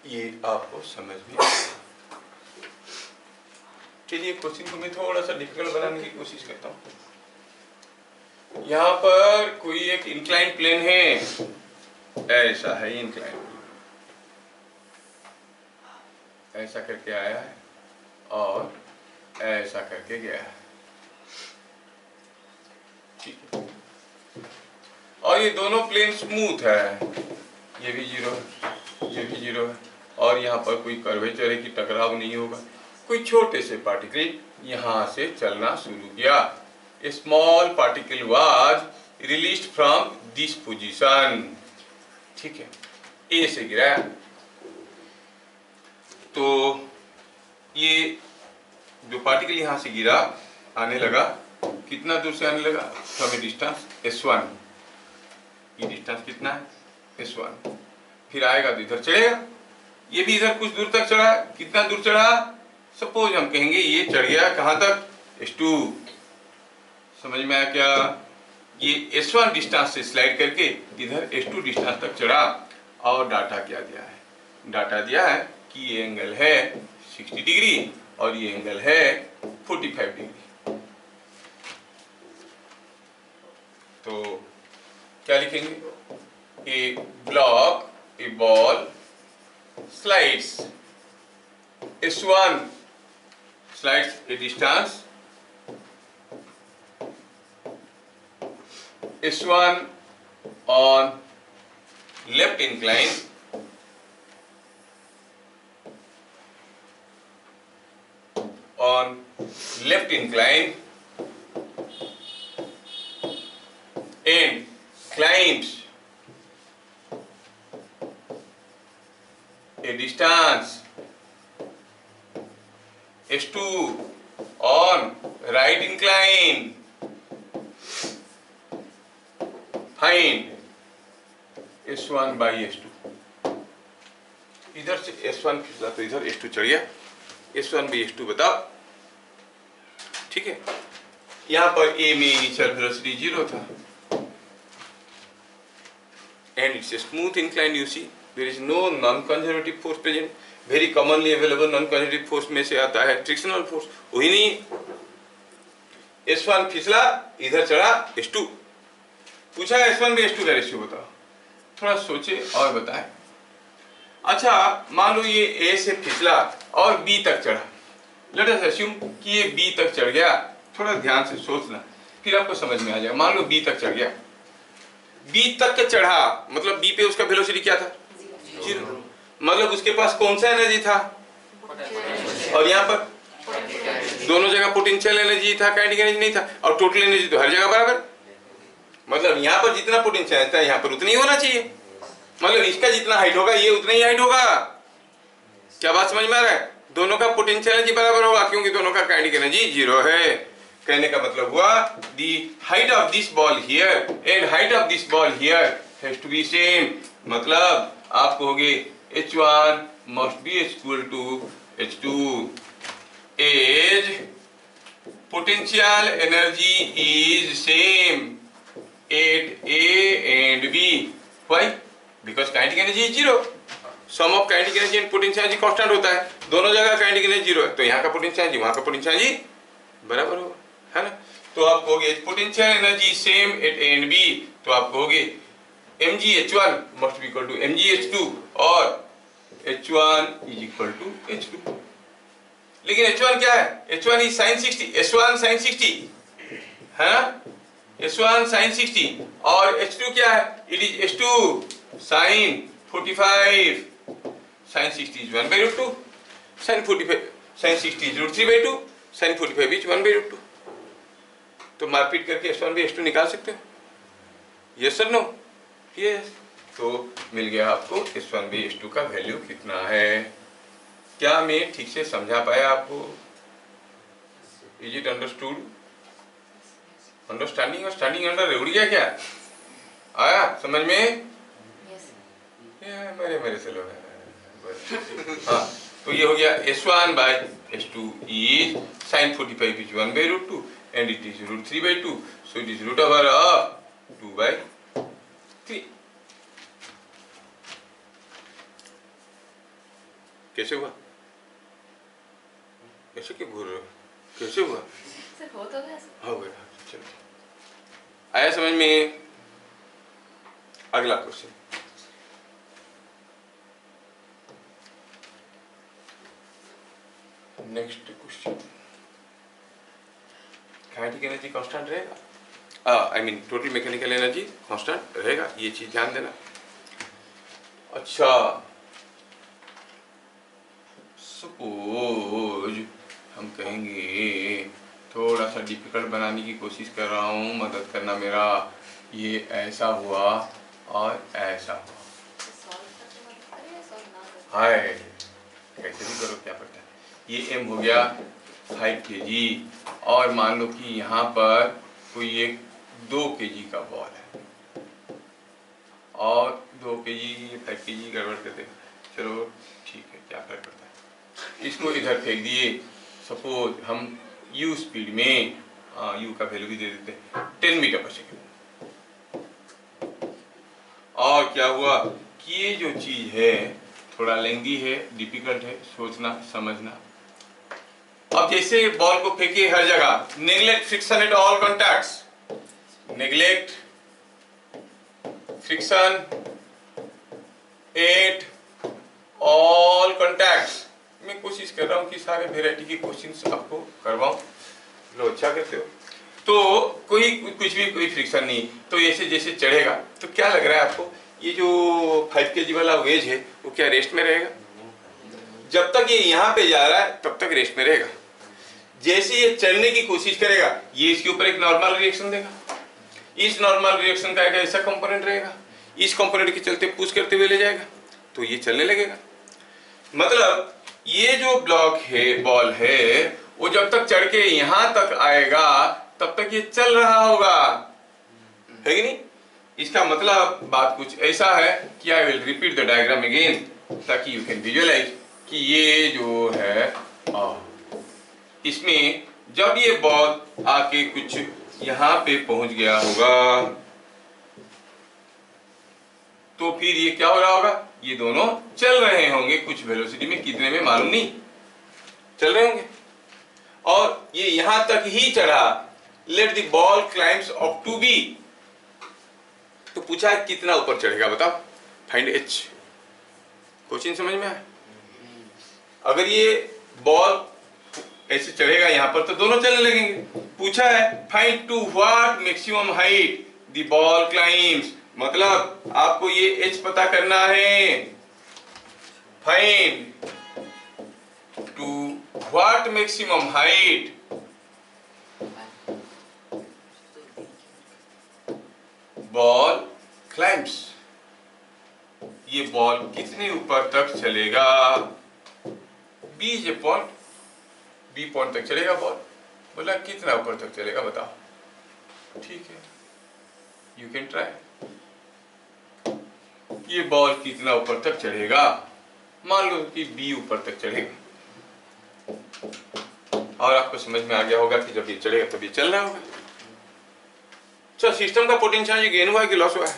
ये आपको समझ में आया। चलिए क्वेश्चन को मैं थोड़ा सा डिफिकल्ट बनाने की कोशिश करता हूँ। यहाँ पर कोई एक इंक्लाइन प्लेन है, ऐसा है इंक्लाइन, ऐसा करके आया है और ऐसा करके गया है, ठीक है। और ये दोनों प्लेन स्मूथ है, ये भी 0 है, ये भी 0 है, और यहाँ पर कोई कर्वेचर है कि टकराव नहीं होगा। कोई छोटे से पार्टिकल यहाँ से चलना शुरू किया। A small particle was released from this position, ठीक है, ए से गिरा। तो ये जो पार्टिकल यहाँ से गिरा आने लगा, कितना दूर से आने लगा? From A distance s1। ये डिस्टेंस कितना है? s1। फिर आएगा तो इधर चढ़ेगा, ये भी इधर कुछ दूर तक चढ़ा। कितना दूर चढ़ा? सपोज हम कहेंगे ये चढ़ गया कहां तक? s2। समझ में आया क्या? ये s1 डिस्टेंस से स्लाइड करके इधर s2 डिस्टेंस तक चढ़ा। और डाटा क्या दिया है? डाटा दिया है कि ये एंगल है 60 डिग्री और ये एंगल है 45 डिग्री। तो क्या लिखेंगे? ए block, A ball slides s1 slides a distance s1 on left incline and climbs a distance s2 on right incline. Find S1/S2, इधर से S1 फिसला तो इधर S2 चढ़ गया, S1/S2 बताओ, ठीक है। यहाँ पर A में इनिशियल वेलोसिटी 0 था, and it's a smooth incline, you see there is no non-conservative force present. very commonly available non-conservative force में से आता है frictional force, वही नहीं। S1 फिसला, इधर चढ़ा S2, पूछा S1/S2 का रेशियो बताओ, थोड़ा सोचे और बताएं। अच्छा मान लो ये A से फिसला और B तक चढ़ा, लेट अस अस्यूम कि ये B तक चढ़ गया, थोड़ा ध्यान से सोचना फिर आपको समझ में आ जाएगा। मान लो B तक चढ़ गया, B तक चढ़ा मतलब B पे उसका वेलोसिटी क्या था, 0, मतलब उसके पास कौन सा एनर्जी था, और यहाँ पर दोनों जगह पोटेंशियल एनर्जी था, काइनेटिक एनर्जी नहीं था, और टोटल एनर्जी तो हर जगह बराबर, मतलब यहाँ पर जितना पोटेंशियल था यहाँ पर उतना ही होना चाहिए, मतलब इसका जितना हाइट होगा ये उतना ही हाइट होगा। क्या बात समझ में आ रहा है, दोनों का पोटेंशियल एनर्जी बराबर होगा क्योंकि दोनों का काइनेटिक एनर्जी 0 है। कहने का मतलब हुआ the height of this ball here and height of this ball here has to be same, मतलब आप कहोगे H1 must be equal to H2 as potential energy is same at A and B. Why? Because kinetic energy is 0. Sum of kinetic energy and potential energy constant होता है, दोनों जगह kinetic energy 0 है, तो यहाँ का potential energy वहाँ का potential energy बराबर होगा, है ना। तो आप कहोगे potential energy same at A and B, तो आप कहोगे mgH1 must be equal to mgH2 और H1 is equal to H2। लेकिन H1 क्या है, H1 is sin 60, S1 sin 60 है ना, S1 sin 60 और H2 क्या है, it is S2 sin 45, sin 60 is 1/√2, sin 45 sin 60 is √3/2, sin 45 is 1/√2। तो मारपीट करके S1/S2 निकाल सकते हो, यस सर नो, यस। तो मिल गया आपको S1/S2 का वैल्यू कितना है। क्या मैं ठीक से समझा पाया आपको, इज इट अंडरस्टूड, अंडरस्टैंडिंग और स्टैंडिंग अंडर उड़ गया क्या, आया समझ में, मेरे से लोग हाँ। तो ये हो गया S1/S2 is sin 45 is 1/√2 and it is √3/2, so it is root over of 2/3। कैसे हुआ, कैसे क्यों बोल रहे हो, कैसे हुआ सर, हो तो गया, हो गया, चलो आया समझ में। अगला question, next question, kinetic energy constant रहेगा, I mean total mechanical energy constant रहेगा, ये चीज ध्यान देना। अच्छा सपोज हम कहेंगे, थोड़ा सा डिफिकल्ट बनाने की कोशिश कर रहा हूँ, मदद करना मेरा, ये ऐसा हुआ और ऐसा हुआ, हाय कैसे भी करो क्या पड़ता है। ये M हो गया 5 kg और मान लो कि यहाँ पर कोई एक 2 kg का बॉल है और 2 kg 5 kg गड़बड़ कर देगा, चलो ठीक है क्या फर्क पड़ता है। इसको इधर फेंक दिए, सपोज हम u स्पीड में, u का वैल्यू भी दे देते हैं 10 मीटर पर सेकेंड, और क्या हुआ कि ये जो चीज है थोड़ा लेंदी है, डिफिकल्ट है सोचना समझना। अब जैसे बॉल को फेंके हर जगह, neglect friction at all contacts, neglect friction at all contacts. मैं कोशिश कर रहा हूँ कि सारे वेराइटी के क्वेश्चंस आपको करवाऊं, लो अच्छा करते हो। तो कोई कुछ भी कोई फ्रिक्शन नहीं, तो ऐसे जैसे चढ़ेगा तो क्या लग रहा है आपको, ये जो 5 kg वाला वेज है वो क्या रेस्ट में रहेगा, जब तक ये यहाँ पे जा रहा है तब तक रेस्ट में रहेगा, जैसे ये चढ़ने की कोशिश करेगा ये इसके ऊपर एक नॉर्मल रिएक्शन देगा, इस नॉर्मल रिएक्शन का एक ऐसा कंपोनेंट रहेगा, इस कंपोनेंट के चलते पुश करते हुए ले जाएगा तो ये चलने लगेगा। मतलब ये जो ब्लॉक है, बॉल है, वो जब तक चढ़ के यहां तक आएगा तब तक ये चल रहा होगा, है कि नहीं। इसका मतलब बात कुछ ऐसा है कि I will repeat the diagram again ताकि यू कैन विजुअलाइज कि ये जो है इसमें जब ये बॉल आके कुछ यहां पे पहुंच गया होगा तो फिर ये क्या हो रहा होगा, ये दोनों चल रहे होंगे कुछ वेलोसिटी में, कितने में मालूम नहीं, चल रहे होंगे और ये यहां तक ही चढ़ा। Let the ball climbs up to be, तो पूछा है कितना ऊपर चढ़ेगा बताओ, फाइंड एच। क्वेश्चन समझ में आया? अगर ये बॉल ऐसे चढ़ेगा यहां पर तो दोनों चलने लगेंगे। पूछा है find to what maximum height the ball climbs, मतलब आपको ये एच पता करना है। Find to what maximum height ball climbs, ये बॉल कितने ऊपर तक चलेगा। B is a point, B point तक चलेगा बॉल, बोला कितना ऊपर तक चलेगा बताओ। ठीक है, यू कैन ट्राई। ये बॉल कितना ऊपर तक चढ़ेगा, मान लो कि बी ऊपर तक चढ़ेगा और आपको समझ में आ गया होगा कि जब ये चढ़ेगा तब ये चल रहा होगा। अच्छा, सिस्टम का पोटेंशियल ये गेन हुआ है कि लॉस हुआ है?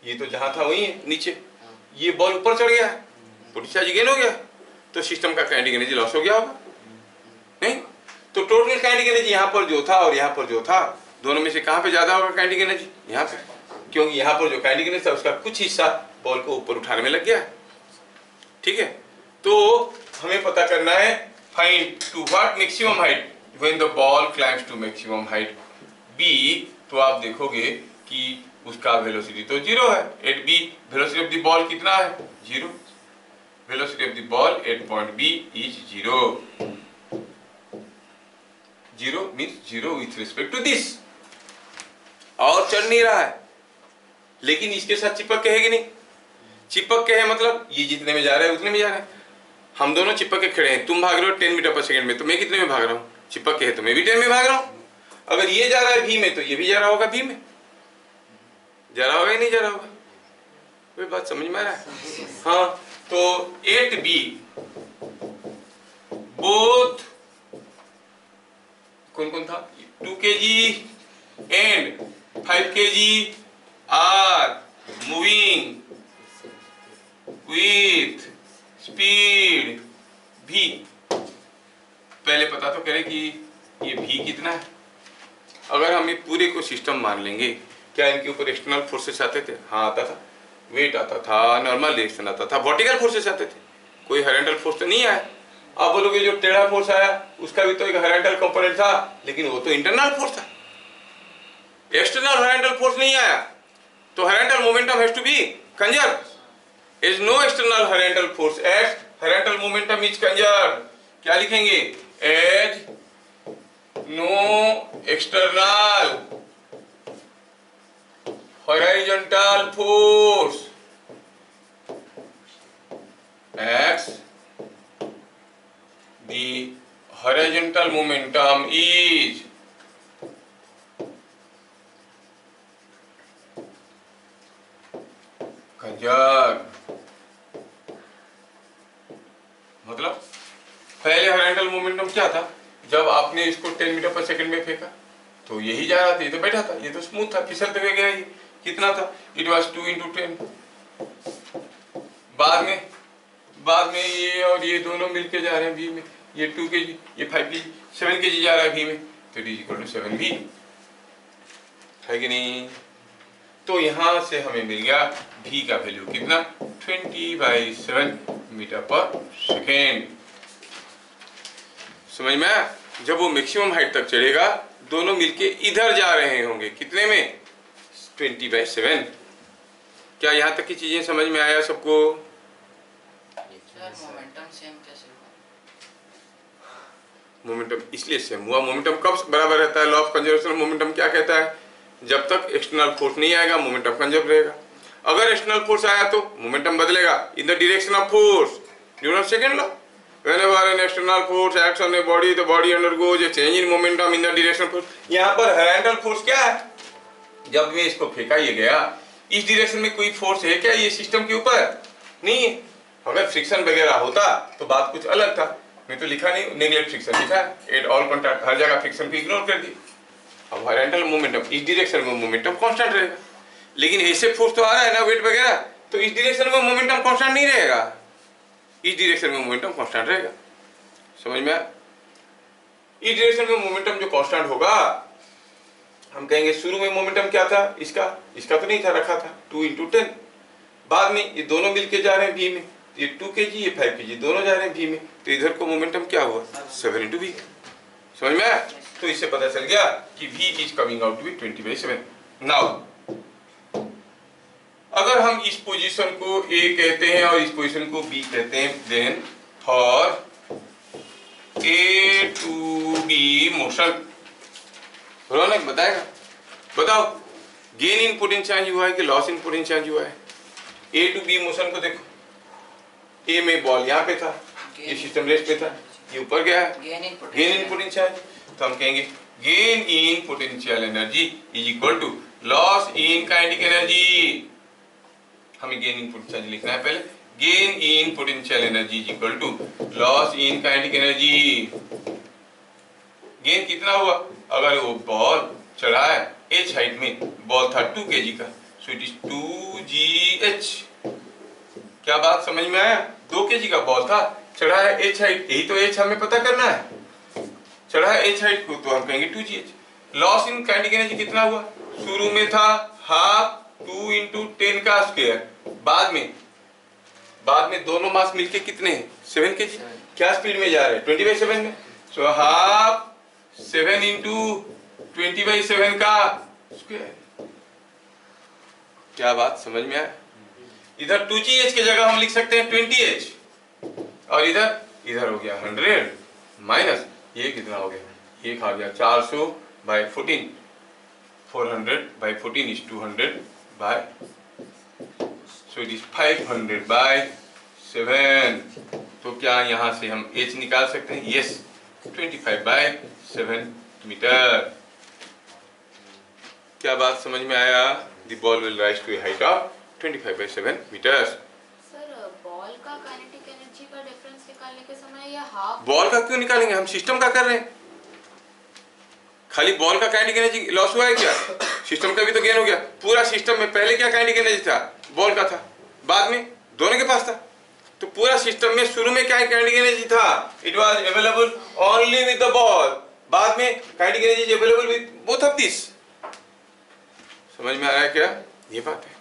ये तो जहां था वही है नीचे, ये बॉल ऊपर चढ़ गया है, पोटेंशियल गेन हो गया, तो सिस्टम का काइनेटिक एनर्जी लॉस हो गया होगा नहीं? तो टोटल काइनेटिक एनर्जी यहाँ पर जो था और यहाँ पर जो था, दोनों में से कहाँ पे ज्यादा होगा काइनेटिक एनर्जी? यहाँ पे, क्योंकि यहाँ पर जो काइनेटिक एनर्जी था उसका कुछ हिस्सा बॉल को ऊपर उठाने में लग गया। ठीक है, तो हमें पता करना है find to what maximum height when the ball climbs to maximum height B. तो आप देखोगे कि उसका वेलोसिटी तो जीरो है at B, velocity of the ball कितना है? Zero. Velocity of the ball at point B is zero. Zero means zero with respect to this, और चढ़ नहीं रहा है, लेकिन इसके साथ चिपक के है कि नहीं? चिपक के है मतलब ये जितने में जा रहा है उतने में जा रहा है। हम दोनों चिपक के खड़े हैं, तुम भाग रहे हो 10 मीटर पर सेकंड में, तो मैं कितने में भाग रहा हूँ? चिपक के है तो मैं भी 10 में भाग रहा हूँ। अगर ये जा रहा है भी में तो ये भी जा रहा होगा भी में, जा रहा होगा या नहीं जा रहा होगा? कोई बात समझ में आ रहा है? हाँ, तो 8b बोथ कौन कौन था? 2 kg and 5 kg are moving with speed v। पहले पता तो करें कि ये v कितना है। अगर हम ये पूरे को सिस्टम मान लेंगे, क्या इनके ऊपर एक्सटर्नल फोर्सेस आते थे? हाँ आता था, वेट आता था, नॉर्मल रिएक्शन आता था, वर्टिकल फोर्सेस आते थे, कोई हॉरिजॉन्टल फोर्स तो नहीं आया। आप बोलोगे जो टेढ़ा फोर्स आया उसका भी तो एक हॉरिजॉन्टल कंपोनेंट था, लेकिन वो तो इंटरनल फोर्स था, एक्सटर्नल हॉरिजॉन्टल फोर्स नहीं आया। तो horizontal momentum has to be conserved. Is no external horizontal force acts, horizontal momentum is conserved। क्या लिखेंगे? As no external horizontal force acts, the horizontal momentum is conserved। मतलब पहले horizontal momentum क्या था? जब आपने इसको 10 मीटर पर सेकंड में फेंका तो यही जा रहा था, ये तो बैठा था, ये तो स्मूथ था, फिसलते हुए गया। ये कितना था? It was 2 × 10। बाद में ये और ये दोनों मिलके जा रहे हैं v में, ये 2 kg, ये 5 kg, 7 kg जा रहा है v में, तो d = 7v है कि नहीं? तो यहां से हमें मिल गया v का वैल्यू कितना? 20/7 मीटर पर सेकेंड। समझ में आया? जब वो मैक्सिमम हाइट तक चढ़ेगा दोनों मिलके इधर जा रहे होंगे, कितने में? 20/7। क्या यहाँ तक की चीजें समझ में आया सबको? मोमेंटम सेम कैसे हुआ? मोमेंटम इसलिए सेम हुआ। मोमेंटम कब बराबर रहता है? लॉ ऑफ कंजर्वेशन मोमेंटम क्या कहता है? जब तक एक्सटर्नल फोर्स नहीं आएगा मोमेंटम कंजर्व रहेगा। अगर एक्सटर्नल फोर्स आया तो मोमेंटम बदलेगा in the direction of force. Newton second law, whenever an external force acts on a body, the body undergoes a change in momentum in the direction of force। यहाँ पर horizontal force क्या है? जब में इसको फेंका ये गया, इस डायरेक्शन में कोई फोर्स है क्या ये सिस्टम के ऊपर? नहीं है। अगर फ्रिक्शन वगैरह होता तो बात कुछ अलग था। मैं तो लिखा नहीं, नेगलेक्ट फ्रिक्शन लिखा है, एट ऑल कॉन्टैक्ट, हर जगह फ्रिक्शन को इग्नोर कर दी। अब हॉरिजॉन्टल मोमेंटम, इस डायरेक्शन में मोमेंटम कांस्टेंट रहेगा, लेकिन ऐसे फोर्स तो आ रहा है ना, वेट वगैरह, तो इस डायरेक्शन में मोमेंटम कांस्टेंट नहीं रहेगा, इस डायरेक्शन में मोमेंटम कांस्टेंट रहेगा। समझ में आया? इस डायरेक्शन में मोमेंटम जो कांस्टेंट होगा, हम कहेंगे शुरू में मोमेंटम क्या था इसका तो नहीं था, रखा था 2 × 10। बाद में ये दोनों मिलके जा रहे हैं v में, ये 2 kg ये 5 kg दोनों जा रहे हैं v में, तो इधर को मोमेंटम क्या हुआ 7 × v। समझ में आया? तो इससे पता चल गया कि v is coming out to be 20/7। Now अगर हम इस पोजीशन को a कहते हैं और इस पोजीशन को b कहते हैं, then for a to b motion, Raunak बताएगा, बताओ गेन इन पोटेंशियल हुआ है कि लॉस इन पोटेंशियल हुआ है? ए टू बी मोशन को देखो, ए में बॉल यहाँ पे था, ये सिस्टम रेस्ट पे था, ये ऊपर गया है, गेन इन पोटेंशियल, तो हम कहेंगे gain in potential energy is equal to loss in kinetic energy. हमें गेन इन पोटेंशियल लिखना है पहले, gain in potential energy is equal to loss in kinetic energy. Gain कितना हुआ? अगर वो बॉल चढ़ा है h हाइट में, बॉल था 2 kg का, सो इट इज 2gh। क्या बात समझ में आया? 2 kg का बॉल था, चढ़ा है h हाइट, यही तो h हमें पता करना है, चढ़ा है h हाइट को, तो हम कहेंगे 2gh। Loss in kinetic energy कितना हुआ? शुरू में था हाफ 2 × 10 का स्क्वायर, बाद में दोनों मास मिलके कितने हैं 7 kg। क्या स्पीड में जा रहे हैं 20/7 में, सो हाफ 7 × 20/7 का स्क्वायर। क्या बात समझ में आया? इधर 2gh की जगह हम लिख सकते हैं 20h, और इधर हो गया 100 माइनस ये कितना हो गया, ये खा गया 400/14, 400/14 इज 200 सो इट इज 500/7। तो क्या यहाँ से हम h निकाल सकते हैं? Yes, 25/7 metre. क्या बात समझ में आया? The ball will rise to a height of 25/7 metres. Sir ball का काइनेटिक एनर्जी का डिफरेंस निकालने के समय या हाफ बॉल का क्यों निकालेंगे, हम सिस्टम का कर रहे हैं। खाली बॉल का काइनेटिक एनर्जी लॉस हुआ है क्या? सिस्टम का भी तो गेन हो गया। पूरा सिस्टम में पहले क्या काइनेटिक एनर्जी था? बॉल का था, बाद में दोनों के पास था। तो पूरा सिस्टम में शुरू में क्या काइनेटिक एनर्जी था? It was available only with the ball, बाद में kinetic energy is available with both of this. समझ में आया क्या? ये बात है,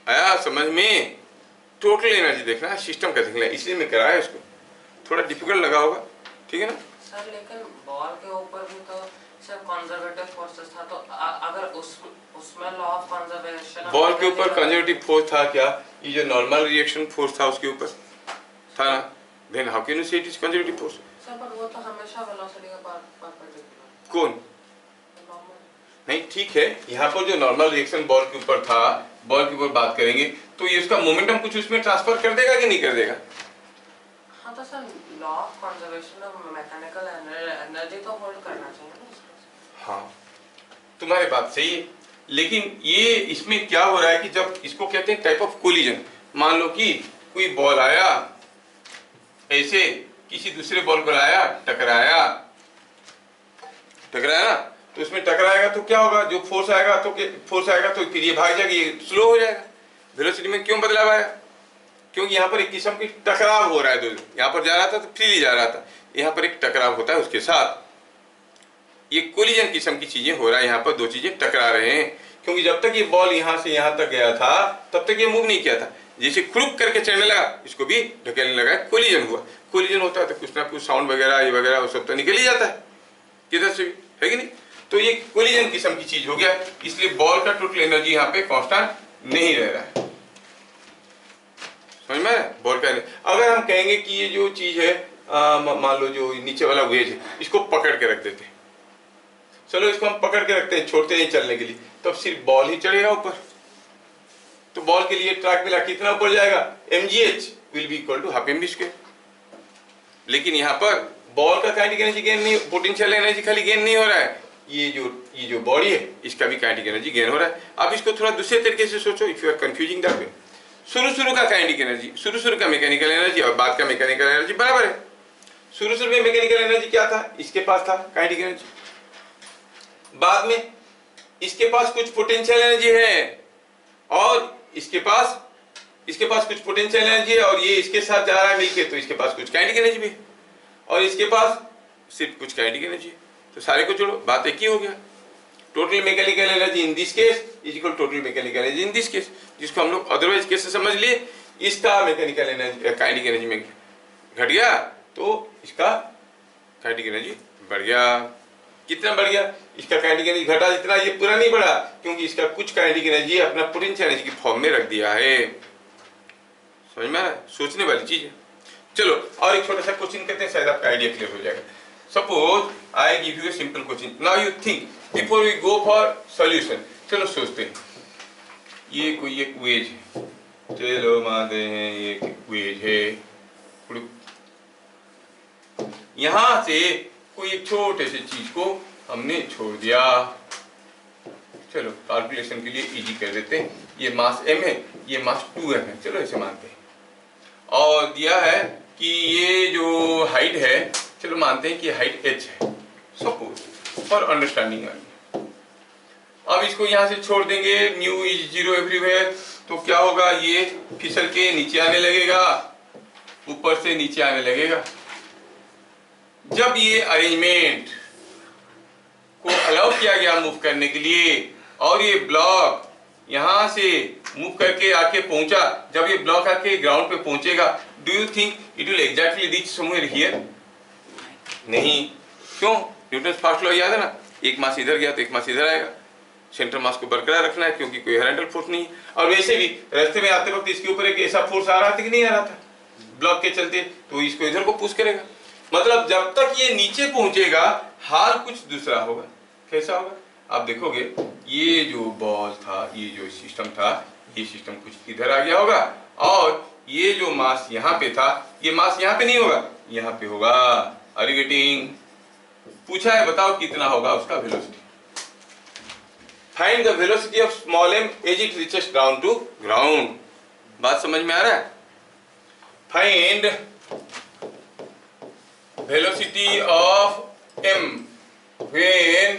आया समझ में? टोटल एनर्जी देखना है, सिस्टम का देखना है, इसलिए मैं कराया इसको। थोड़ा डिफिकल्ट लगा होगा, ठीक है ना सर? लेकिन बॉल के ऊपर भी तो सिर्फ कंजर्वेटिव फोर्सेस था, तो अगर उसमें लॉ ऑफ कंजर्वेशन, बॉल के ऊपर कंजर्वेटिव फोर्स था क्या? ये जो नॉर्मल रिएक्शन फोर्स था उसके ऊपर था ना, देन हाउ कैन यू से it is conservative force? Sir पर वो तो हमेशा वेलोसिटी के परपेंडिकुलर। कौन? नहीं, ठीक है, यहाँ पर जो नॉर्मल रिएक्शन बॉल के ऊपर था, बॉल के ऊपर बात करेंगे तो ये उसका मोमेंटम कुछ उसमें ट्रांसफर कर देगा कि नहीं कर देगा? हाँ तो sir law of conservation of mechanical energy तो होल्ड करना चाहिए ना। हाँ, तुम्हारी बात सही है, लेकिन ये इसमें क्या हो रहा है कि जब इसको कहते हैं टाइप ऑफ कोलिजन, मान लो कि कोई बॉल आया, ऐसे किसी दूसरे बॉल को लाया, टकराया ना, तो उसमें टकराएगा तो क्या होगा? जो फोर्स आएगा तो फिर ये भाग जाएगा, ये स्लो हो जाएगा। वेलोसिटी में क्यों बदलाव आया? क्योंकि यहाँ पर एक किस्म की टकराव हो रहा है, यहाँ पर जा रहा था तो फ्रीली जा रहा था, यहाँ पर एक टकराव होता है उसके साथ। ये कोलिजन किस्म की चीजें हो रहा है, यहाँ पर दो चीजें टकरा रहे हैं। क्योंकि जब तक ये बॉल यहाँ से यहाँ तक गया था तब तक ये मूव नहीं किया था, जैसे क्रुक करके चढ़ने लगा इसको भी ढकेलने लगा, कोलिजन हुआ। कोलिजन होता है तो कुछ ना कुछ साउंड वगैरह ये वगैरह वो सब तो निकल ही जाता है किधर से भी, है कि नहीं? तो ये कोलिजन किस्म की चीज हो गया, इसलिए बॉल का टोटल एनर्जी यहाँ पे कांस्टेंट नहीं रह रहा है। समझ में आया? बॉल का अगर हम कहेंगे कि ये जो चीज है, मान लो जो नीचे वाला वेज है, इसको पकड़ के रख देते हैं, चलो इसको हम पकड़ के रखते हैं, छोड़ते नहीं चलने के लिए, तब सिर्फ बॉल ही चढ़ेगा ऊपर। तो बॉल के लिए ट्रैक मिला कितना ऊपर जाएगा? mgh will be equal to half mv²। लेकिन यहाँ पर बॉल का काइनेटिक एनर्जी गेन नहीं, पोटेंशियल एनर्जी खाली गेन नहीं हो रहा है, ये जो बॉडी है इसका भी काइनेटिक एनर्जी गेन हो रहा है। अब इसको थोड़ा दूसरे तरीके से सोचो, if you are confusing that way. शुरू का काइनेटिक एनर्जी, शुरू का मैकेनिकल एनर्जी और बाद का मैकेनिकल एनर्जी बराबर है। शुरू में मैकेनिकल एनर्जी क्या था, इसके पास था काइनेटिक एनर्जी। बाद में इसके पास कुछ पोटेंशियल एनर्जी है और इसके पास कुछ पोटेंशियल एनर्जी है और ये इसके साथ जा रहा है मिलके, तो इसके पास कुछ काइनेटिक एनर्जी भी है और इसके पास सिर्फ कुछ काइनेटिक एनर्जी है। तो सारे को जोड़ो, बात एक ही हो गया। Total mechanical energy in this case is equal total mechanical energy in this case, जिसको हम लोग अदरवाइज केस से समझ लिए। इसका मैकेनिकल एनर्जी काइनेटिक एनर्जी में घट गया तो इसका काइनेटिक एनर्जी बढ़ गया। कितना बढ़ गया, इसका काइनेटिक एनर्जी घटा जितना, ये पूरा नहीं बढ़ा क्योंकि इसका कुछ काइनेटिक एनर्जी अपना पोटेंशियल एनर्जी की फॉर्म में रख दिया है। समझ में आ रहा है, सोचने वाली चीज है। चलो और एक छोटा सा क्वेश्चन करते हैं, शायद आपका आइडिया क्लियर हो जाएगा। Suppose I give you a simple question, now you think before we go for solution. चलो सोचते हैं, ये कोई एक वेज है, चलो मानते हैं ये वेज है, यहां से कोई एक छोटे से चीज को हमने छोड़ दिया। चलो कैलकुलेशन के लिए इजी कर देते हैं, ये मास m है, ये मास 2m है, चलो ऐसे मानते हैं। और दिया है कि ये जो हाइट है, चलो मानते हैं कि हाइट h है, सपोज फॉर अंडरस्टैंडिंग। अब इसको यहां से छोड़ देंगे, म्यू इज 0 एवरीवेयर, तो क्या होगा, ये फिसल के नीचे आने लगेगा, ऊपर से नीचे आने लगेगा। जब ये अरेंजमेंट को अलाउ किया गया मूव करने के लिए और ये ब्लॉक यहां से मूव करके आके पहुंचा, जब ये ब्लॉक आके ग्राउंड पे पहुंचेगा, do you think it will exactly reach somewhere here? नहीं। क्यों? न्यूटन फर्स्ट लॉ याद है ना, एक मास इधर गया तो एक मास इधर आएगा। सेंटर मास को बरकरार रखना है क्योंकि कोई हॉरिजॉन्टल फोर्स नहीं है। और वैसे भी रास्ते में आते वक्त इसके ऊपर एक ऐसा फोर्स आ रहा था कि नहीं आ रहा था ब्लॉक के चलते, तो इसको इधर को पुश करेगा। मतलब जब तक ये नीचे पहुंचेगा हाल कुछ दूसरा होगा। कैसा होगा आप देखोगे, ये जो बॉल था, ये जो सिस्टम था, ये सिस्टम कुछ इधर आ गया होगा और ये जो मास यहाँ पे था, ये मास यहाँ पे नहीं होगा, यहाँ पे होगा। Are you getting? पूछा है, बताओ कितना होगा उसका velocity. Find the velocity of small m as it reaches down to ground. बात समझ में आ रहा है? फाइंड velocity of m when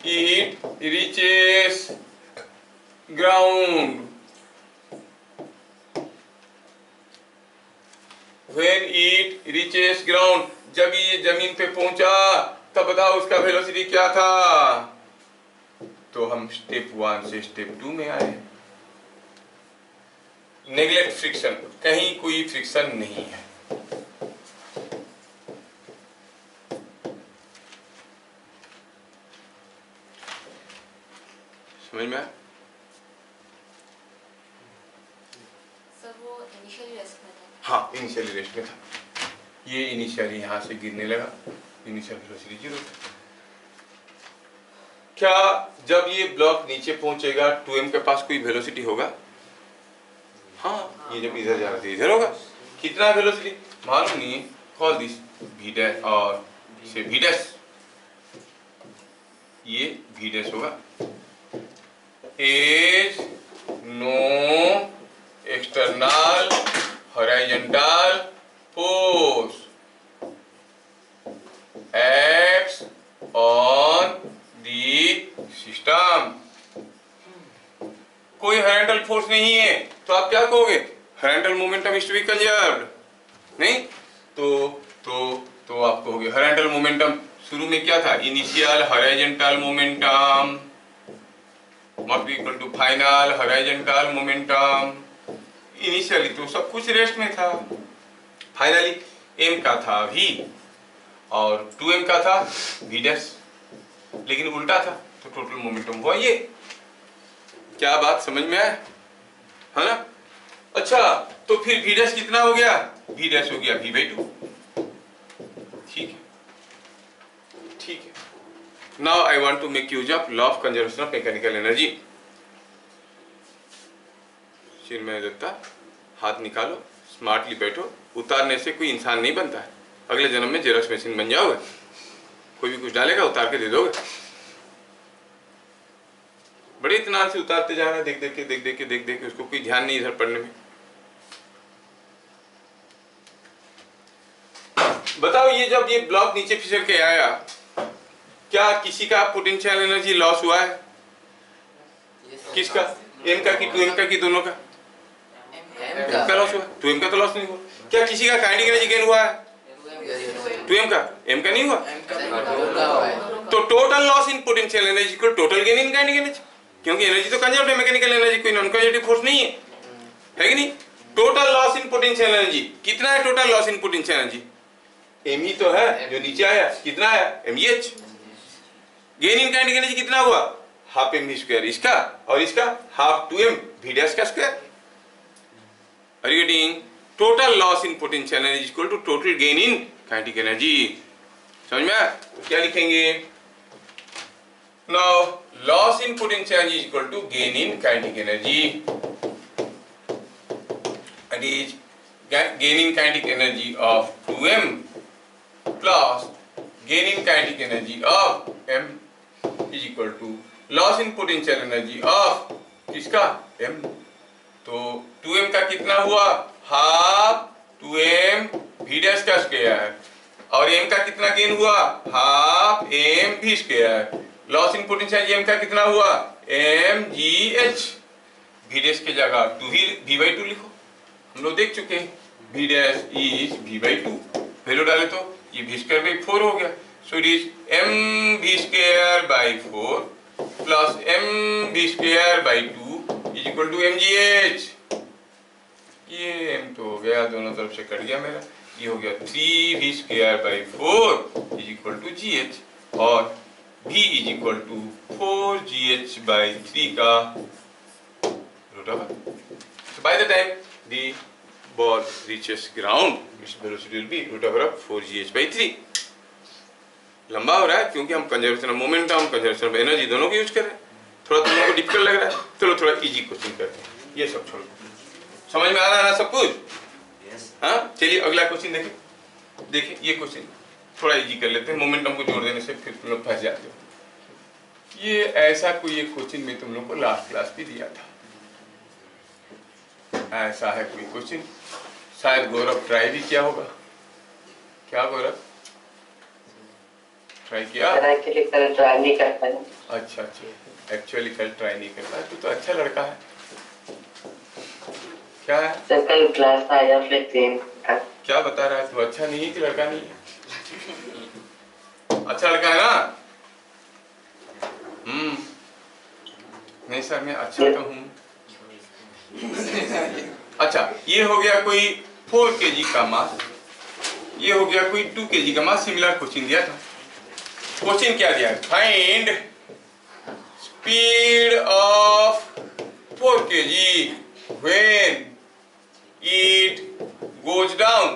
it reaches ground. When it reaches ground, जब ये जमीन पे पहुंचा तब बताओ उसका वेलोसिटी क्या था। तो हम स्टेप 1 से स्टेप 2 में आए। नेगलेक्ट फ्रिक्शन, कहीं कोई फ्रिक्शन नहीं है। समझ में आया? सर वो इनिशियली रेस्ट में था। हाँ, इनिशियली रेस्ट में था। ये इनिशियली यहाँ से गिरने लगा, इनिशियल वेलोसिटी 0 था। क्या जब ये ब्लॉक नीचे पहुंचेगा 2m के पास कोई वेलोसिटी होगा? हाँ, ये जब इधर जा रहा था इधर होगा। कितना वेलोसिटी मालूम नहीं, कॉल दिस v डैश और से v डैश, ये v डैश होगा। is no external horizontal force acts on the system। कोई हॉरिजॉन्टल फोर्स नहीं है तो आप क्या कहोगे? Horizontal momentum is to be conserved. नहीं तो आप कहोगे हॉरिजॉन्टल मोमेंटम शुरू में क्या था? Initial horizontal momentum must be equal to final horizontal momentum। Initially तो सब कुछ रेस्ट में था, फाइनली m का था v और 2m का था v डैश, लेकिन उल्टा था तो टोटल मोमेंटम हुआ ये। क्या बात समझ में आया है ना? अच्छा, तो फिर v डैश कितना हो गया? v डैश हो गया v/2। ठीक है, ठीक है। Now I want to make use of law of conservation of mechanical energy। चिन्मय दत्ता, हाथ निकालो, स्मार्टली बैठो। उतारने से कोई इंसान नहीं बनता है। अगले जन्म में जेरॉक्स मशीन बन जाओगे, कोई भी कुछ डालेगा उतार के दे दोगे। बड़े इत्मीनान से उतारते जा रहा है, देख देख के उसको कोई ध्यान नहीं इधर पढ़ने में। बताओ ये जब ये ब्लॉक नीचे फिसल के आया, क्या किसी का पोटेंशियल एनर्जी लॉस हुआ है? किसका? एम का कि 2m का कि दोनों का? एम का लॉस हुआ, 2m का तो लॉस नहीं हुआ। क्या किसी का काइनेटिक एनर्जी गेन हुआ है? 2m का, m का नहीं हुआ। तो total loss in potential energy equal total gain in kinetic energy, क्योंकि एनर्जी तो कंजर्व्ड है, मैकेनिकल एनर्जी कोई नॉन कंजर्वेटिव फोर्स नहीं है कि नहीं? Total loss in potential energy कितना है? Total loss in potential energy m ही तो है जो नीचे आया, कितना आया? mgh। Gain in kinetic energy कितना हुआ? हाफ m v स्क्वायर इसका, और इसका हाफ 2m v डैश का square. Are you getting? Total loss in potential energy equal to total gain in kinetic energy. समझ में आया? क्या लिखेंगे? Now loss in potential energy equal to gain in kinetic energy, that is gain in kinetic energy of 2m plus gain in kinetic energy of m is equal to loss in potential energy of किसका? m। तो 2m का कितना हुआ? Half 2m v dash का square, और m का कितना gain हुआ? Half m v square. Loss in potential energy m का कितना हुआ? mgh। v डैश की जगह 2v/2 लिखो, हम लोग देख चुके हैं। v dash is v/2, value डाले तो ये v स्क्वायर बाई 4 हो गया। So it is mv square by 4 plus mv square by 2 is equal to mgh। ये m तो हो गया, दोनों तरफ से कट गया मेरा, ये हो गया 3v square by 4 is equal to gh, और v is equal to 4gh by 3 का root over. So by the time the ball reaches ground, its velocity will be root over of 4gh by 3। लंबा हो रहा है क्योंकि हम conservation of momentum, conservation of energy दोनों को use कर रहे हैं। थोड़ा तुम लोगों को डिफिकल्ट लग रहा है, चलो थोड़ा इजी क्वेश्चन करते हैं। ये सब छोड़ो, समझ में आ रहा है ना सब कुछ? हाँ, चलिए अगला क्वेश्चन देखें। देखिए ये क्वेश्चन थोड़ा इजी कर लेते हैं, मोमेंटम को जोड़ देने से फिर तुम लोग फंस जाते हो। ये ऐसा कोई एक क्वेश्चन में तुम लोग को लास्ट क्लास भी दिया था, ऐसा है कोई क्वेश्चन। शायद गौरव ट्राई भी किया होगा। क्या गौरव ट्राई किया? एक्चुअली कल ट्राई नहीं कर पाया। अच्छा, एक्चुअली कल ट्राई नहीं कर पाया। तो अच्छा लड़का है। क्या है? सर कल क्लास आया फिर सेम था। क्या बता रहा है तू? अच्छा नहीं है कि लड़का नहीं है? अच्छा लड़का है ना? नहीं सर मैं अच्छा तो हूँ। अच्छा, ये हो गया कोई 4 kg का मास, ये हो गया कोई 2 kg का मास। सिमिलर क्वेश्चन दिया था। क्वेश्चन क्या दिया? Find speed of 4 kg when it goes down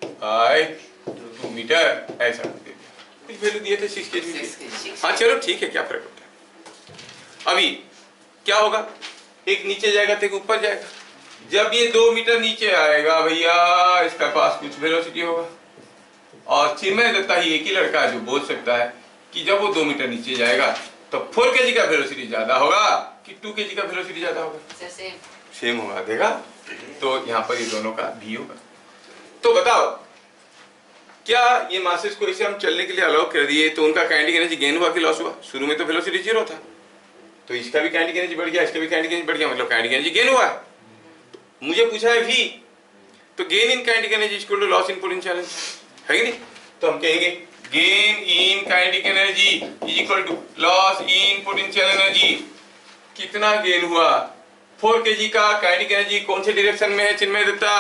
by 2 metre. ऐसा कुछ वैल्यू दिए थे 6 kg। हाँ चलो ठीक है, क्या फर्क पड़ता है। अभी क्या होगा? एक नीचे जाएगा तो एक ऊपर जाएगा। जब ये 2 मीटर नीचे आएगा भैया, इसका पास कुछ वेलोसिटी होगा। और चिन्मय दत्ता ही एक ही लड़का है जो बोल सकता है कि जब वो 2 मीटर नीचे जाएगा तो 4 kg का वेलोसिटी ज्यादा होगा कि 2 kg का वेलोसिटी ज्यादा होगा? सेम होगा। देखा? तो यहाँ पर ये दोनों का भी होगा। तो बताओ, क्या ये मासेस को इसे हम चलने के लिए अलाउ कर दिए तो उनका काइनेटिक एनर्जी गेन हुआ कि लॉस हुआ? शुरू में तो वेलोसिटी 0 था, तो इसका भी काइनेटिक एनर्जी बढ़ गया, इसका भी काइनेटिक एनर्जी बढ़ गया, मतलब काइनेटिक एनर्जी गेन हुआ। मुझे पूछा है v, तो gain in kinetic energy equal to loss in potential energy, है कि नहीं? तो हम कहेंगे gain in kinetic energy is equal to loss in potential energy. कितना गेन हुआ? 4 kg का। काइनेटिक एनर्जी कौन से डायरेक्शन में है चिन्मय दत्ता?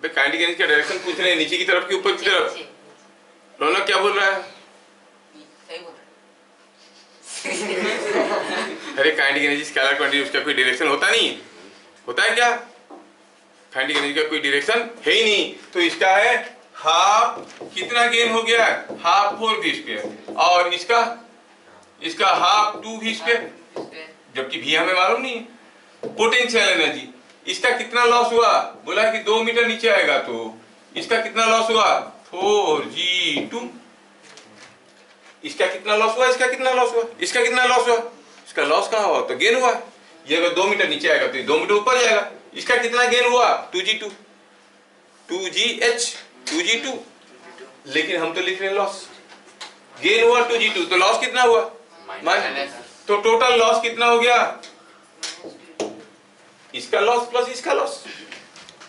काइनेटिक एनर्जी का डायरेक्शन पूछ रहे हैं, नीचे की तरफ कि ऊपर की तरफ? रौनक क्या बोल रहा है? अरे काइनेटिक एनर्जी स्केलर क्वांटिटी, उसका कोई डायरेक्शन होता नहीं है। होता है क्या? काइनेटिक एनर्जी का कोई डायरेक्शन है ही नहीं। तो इसका है हाफ, कितना गेन हो गया? हाफ 4v स्क्वायर, और इसका हाफ 2v स्क्वायर, जबकि v हमें मालूम नहीं है। पोटेंशियल एनर्जी, इसका कितना लॉस हुआ? बोला कि 2 मीटर नीचे आएगा तो इसका कितना लॉस हुआ? 4g2। इसका कितना लॉस हुआ, इसका कितना लॉस हुआ, इसका कितना लॉस हुआ, इसका लॉस कहाँ हुआ, तो गेन हुआ। ये अगर 2 मीटर नीचे आएगा तो ये 2 मीटर ऊपर जाएगा। इसका कितना गेन हुआ, 2G2, 2GH, 2G2, लेकिन हम तो लिख रहे हैं लॉस। गेन हुआ 2G2 तो लॉस कितना हुआ, माइनस। तो टोटल लॉस कितना हो गया, इसका लॉस प्लस इसका loss,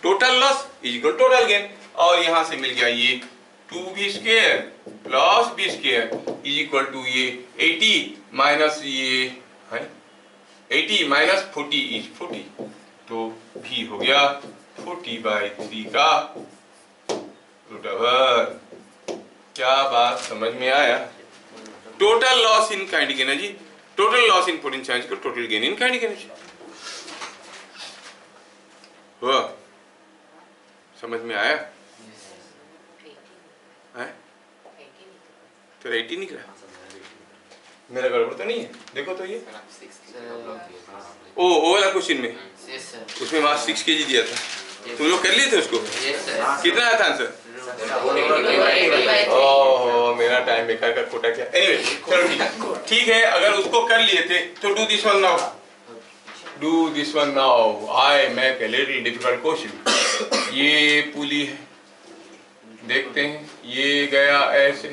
total loss is equal total gain. और यहां से मिल गया ये 2B² plus B² is equal to ये 80 माइनस ये है 80 माइनस 40 इज 40, तो भी हो गया 40/3 का रूट ओवर। क्या बात समझ में आया। Total loss in kinetic energy, total loss in potential energy को total gain in kinetic energy हुआ। समझ में आया है? तो 80 निकला, मेरा गड़बड़ तो नहीं है, देखो तो ये ओ वाला क्वेश्चन में उसमें वहां 6 kg दिया था, तुम लोग कर लिए थे उसको, कितना आया था आंसर? ओह मेरा टाइम बेकार का खोटा क्या। एनीवे चलो ठीक है, अगर उसको कर लिए थे तो do this one now, do this one now. I make a little difficult question. ये पुली है, देखते हैं, ये गया ऐसे,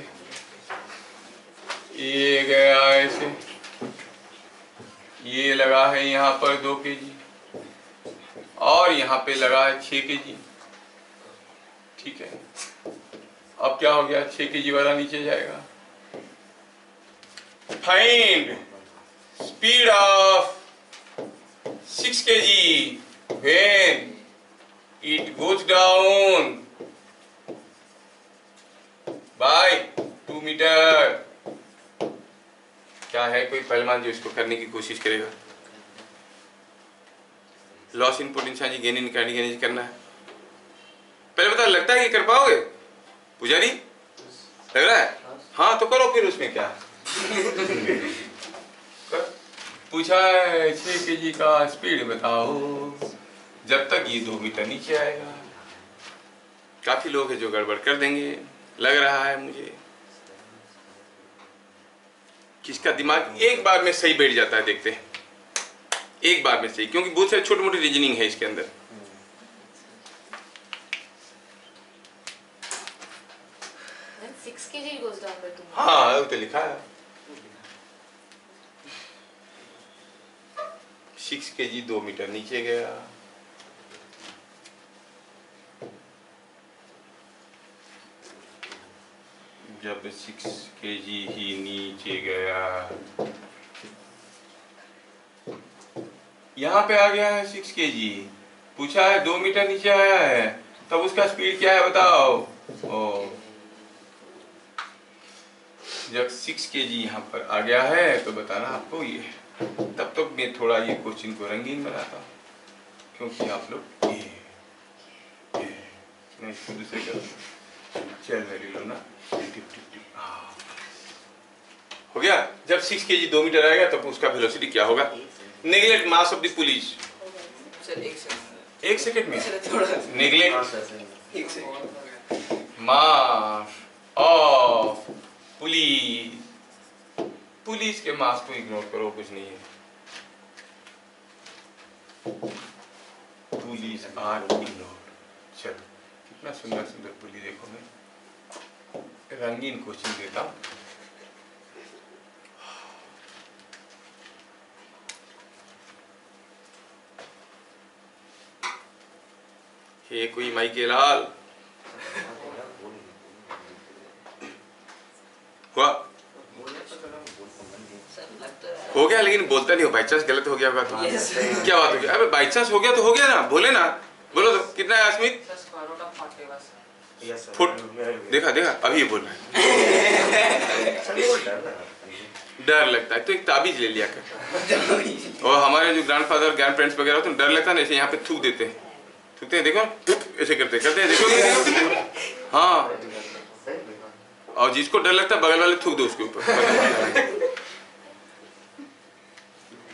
ये गया ऐसे, ये लगा है यहाँ पर 2 kg और यहाँ पे लगा है 6 kg, ठीक है। अब क्या हो गया, 6 kg वाला नीचे जाएगा। Find speed of 6 kg when it goes down by 2 metre. क्या है कोई पहलवान जो इसको करने की कोशिश करेगा? Loss in potential gain in kinetic energy करना है। पहले बता, लगता है कि कर पाओगे पुजारी, लग रहा है? हाँ तो करो फिर, उसमें क्या पूछा है 6 kg का स्पीड बताओ जब तक ये 2 मीटर नीचे आएगा। काफी लोग हैं जो गड़बड़ कर देंगे, लग रहा है मुझे। किसका दिमाग एक बार में सही बैठ जाता है, देखते हैं एक बार में सही, क्योंकि बहुत सारे छोटे मोटे रीजनिंग है इसके अंदर। हाँ वो तो लिखा है 6 kg 2 मीटर नीचे गया। जब 6 kg ही नीचे गया, यहाँ पे आ गया है 6 kg, पूछा है 2 मीटर नीचे आया है, तब उसका स्पीड क्या है बताओ। ओ जब 6 kg यहाँ पर आ गया है तो बताना आपको ये। तब तक मैं थोड़ा ये क्वेश्चन को रंगीन बनाता हूँ, क्योंकि आप लोग ये मैं इसको दूसरे कर चल मेरी लो ना, हो गया। जब 6 kg 2 मीटर आएगा तब उसका वेलोसिटी क्या होगा। Neglect mass of the pulleys, एक सेकंड में neglect mass of pulleys, pulleys के मास को इग्नोर करो, कुछ नहीं है। Pulleys are ignore. चलो कितना सुंदर सुंदर पुलिस, देखो मैं रंगीन क्वेश्चन देता हूँ। हे कोई माई के लाल हुआ हो गया, लेकिन बोलता नहीं हो, बाई चांस गलत हो गया होगा तो क्या बात हो गया। अबे बाई चांस हो गया तो हो गया ना, बोले ना, बोलो तो कितना है अस्मित? फुट देखा देखा अभी ये बोल रहा है डर लगता है तो एक ताबीज ले लिया कर। और हमारे जो ग्रैंडफादर ग्रैंड पेरेंट्स वगैरह होते हैं, डर लगता है ना, ऐसे यहाँ पे थूक देते हैं, थूकते हैं, देखो ऐसे करते करते हैं, देखो हाँ। और जिसको डर लगता है बगल वाले थूक दो उसके ऊपर।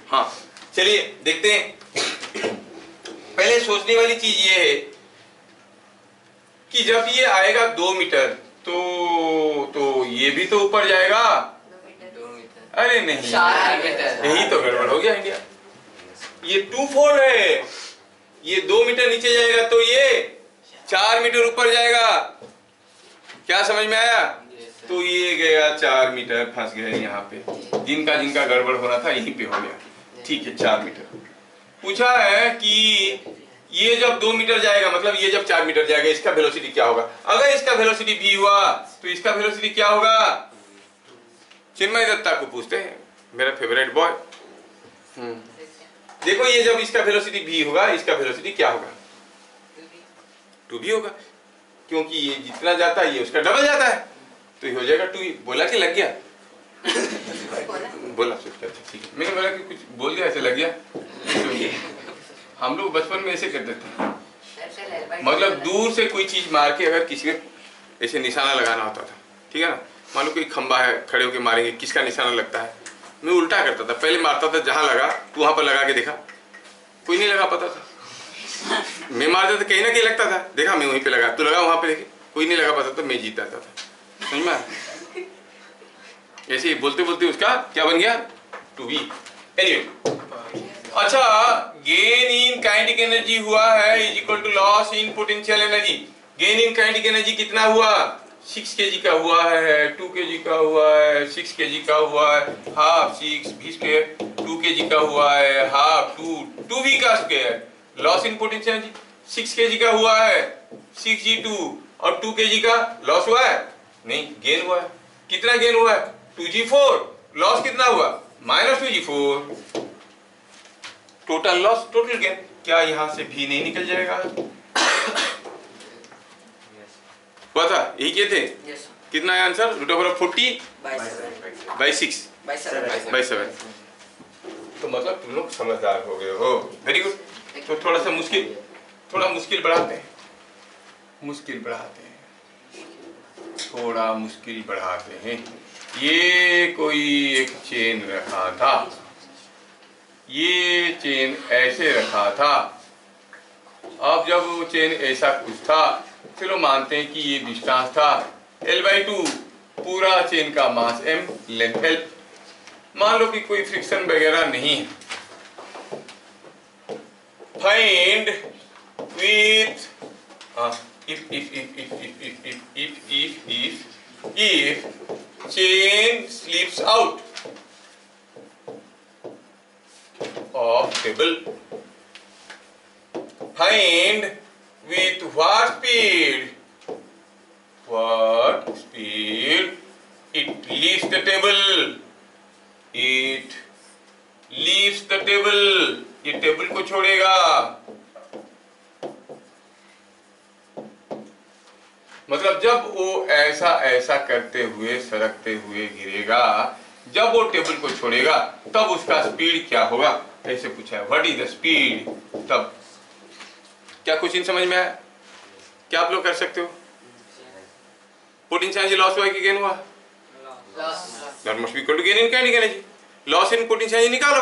हाँ चलिए देखते हैं। पहले सोचने वाली चीज ये है कि जब ये आएगा 2 मीटर तो ये भी तो ऊपर जाएगा, अरे नहीं, 4 मीटर। यही तो गड़बड़ हो गया इंडिया। ये 2 फोल्ड है, ये 2 मीटर नीचे जाएगा तो ये 4 मीटर ऊपर जाएगा। क्या समझ में आया? तो ये गया 4 मीटर, फंस गए यहाँ पे। जिनका गड़बड़ होना था यहीं पे हो गया। ठीक है, 4 मीटर पूछा है कि ये जब 2 मीटर जाएगा, मतलब ये जब 4 मीटर जाएगा, इसका वेलोसिटी क्या होगा? अगर इसका वेलोसिटी v हुआ तो इसका वेलोसिटी क्या होगा? चिन्मय दत्ता को पूछते हैं, मेरा फेवरेट बॉय। देखो, ये जब इसका वेलोसिटी v होगा, इसका वेलोसिटी क्या होगा? 2v होगा, क्योंकि ये जितना जाता है ये उसका डबल जाता है, तो ये हो जाएगा 2v। बोला कि लग गया? बोला अच्छा ठीक है। मैंने बोला कि कुछ बोल दिया, ऐसे लग गया। हम लोग बचपन में ऐसे करते थे, मतलब दूर से कोई चीज मार के अगर किसी के ऐसे निशाना लगाना होता था, ठीक है ना, मान लो कोई खंबा है, खड़े होके मारेंगे, किसका निशाना लगता है? मैं उल्टा करता था, पहले मारता था जहां लगा तो वहां पर लगा के देखा, कोई नहीं लगा पाता था। मैं मारता था, कहीं ना कहीं लगता था, देखा मैं वहीं पे लगा, तो लगा वहां पे, देखे कोई नहीं लगा पाता था, मैं जीत जाता था। समझ में? ऐसे ही बोलते बोलते उसका क्या बन गया? 2v। एनीवे, अच्छा, गेन इन काइनेटिक एनर्जी हुआ है is equal to loss in potential energy. Gain in kinetic energy कितना हुआ? 6 kg का हुआ है, 2 kg का हुआ है, 6 kg का हुआ है, हाफ 6 v स्क्वायर, 2 kg का हुआ है, हाफ 2v का square. Loss in potential energy 6 kg का हुआ है, 6g2, और 2 kg का लॉस हुआ है? नहीं, गेन हुआ है। कितना गेन हुआ है? 2g4। लॉस कितना हुआ? -2g4। Total loss, total gain. क्या यहाँ से भी नहीं निकल जाएगा? हुआ था, यही किए थे। कितना है आंसर? √40 by 6 by 7। तो मतलब तुम लोग समझदार हो गए हो, वेरी गुड। तो थोड़ा मुश्किल बढ़ाते हैं, थोड़ा मुश्किल बढ़ाते हैं। ये कोई एक चेन रखा था, ये चेन ऐसे रखा था। अब जब वो चेन ऐसा कुछ था, चलो मानते हैं कि ये डिस्टेंस था L/2, पूरा चेन का मास m, लेंथ L। मान लो कि कोई फ्रिक्शन वगैरह नहीं है। Find with if chain slips out of table, find with what speed it leaves the table, ये टेबल को छोड़ेगा। मतलब जब वो ऐसा करते हुए, सरकते हुए गिरेगा, जब वो टेबल को छोड़ेगा तब उसका स्पीड क्या होगा, ऐसे पूछा है। What is the speed? तब क्या क्वेश्चन समझ में आया? क्या आप लोग कर सकते हो? पोटेंशियल एनर्जी लॉस हुआ कि गेन हुआ? That must be equal to gain in kinetic energy. Loss in potential energy निकालो,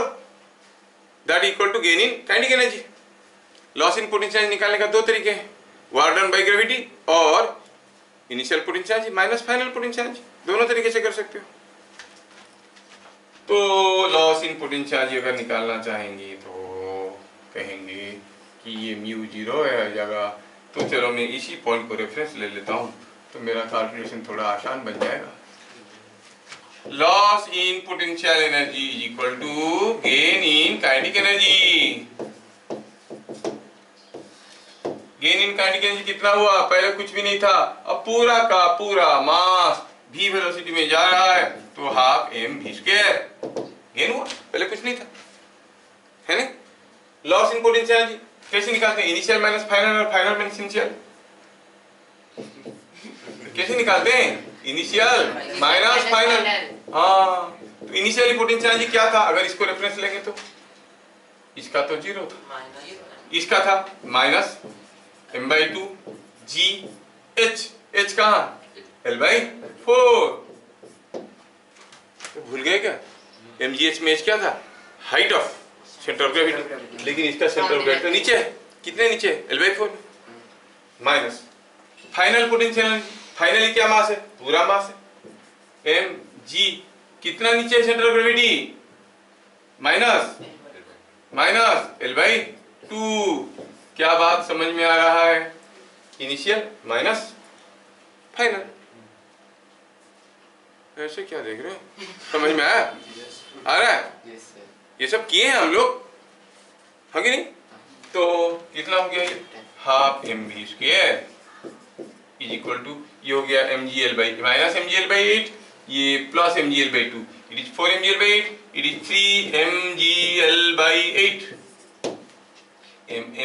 that equal to gain in kinetic energy. Loss in potential energy निकालने का दो तरीके हैं, वर्क डन बाय ग्रेविटी और initial potential energy minus final potential energy, दोनों तरीके से कर सकते हो। तो लॉस इन पोटेंशियल एनर्जी अगर निकालना चाहेंगे तो कहेंगे कि ये μ0 है हर जगह। तो चलो मैं इसी पॉइंट को रेफरेंस ले लेता हूँ, तो मेरा कैलकुलेशन थोड़ा आसान बन जाएगा। Loss in potential energy is equal to gain in kinetic energy. Gain in kinetic energy कितना हुआ? पहले कुछ भी नहीं था, अब पूरा का पूरा मास v वेलोसिटी में जा रहा है, तो हाफ mv स्क्वायर गेन हुआ, पहले कुछ नहीं था, है ना? लॉस इन पोटेंशियल एनर्जी कैसे निकालते हैं? इनिशियल माइनस फाइनल और फाइनल माइनस इनिशियल। कैसे निकालते हैं? Initial minus final. हाँ, तो इनिशियल पोटेंशियल एनर्जी क्या था? अगर इसको रेफरेंस लेंगे तो इसका तो 0 था, इसका था minus m/2 g h, h कहाँ? L/4। तो भूल गए क्या? mgh में h क्या था? Height of centre of gravity, लेकिन इसका सेंटर ऑफ ग्रेविटी नीचे है। कितने नीचे? L/4 minus final potential energy. Finally क्या मास है? पूरा मास है। mg कितना नीचे है centre of gravity? Minus L/2। क्या बात समझ में आ रहा है? Initial minus final. ऐसे क्या देख रहे हो? समझ में आया? आ रहा है? ये सब किए हैं हम लोग, है कि नहीं? तो कितना हो गया ये? Half mv² is equal to, ये हो गया mgl/, माइनस mgl/8, ये plus mgl/2, it is 4 mgl/8, it is 3 mgl/8।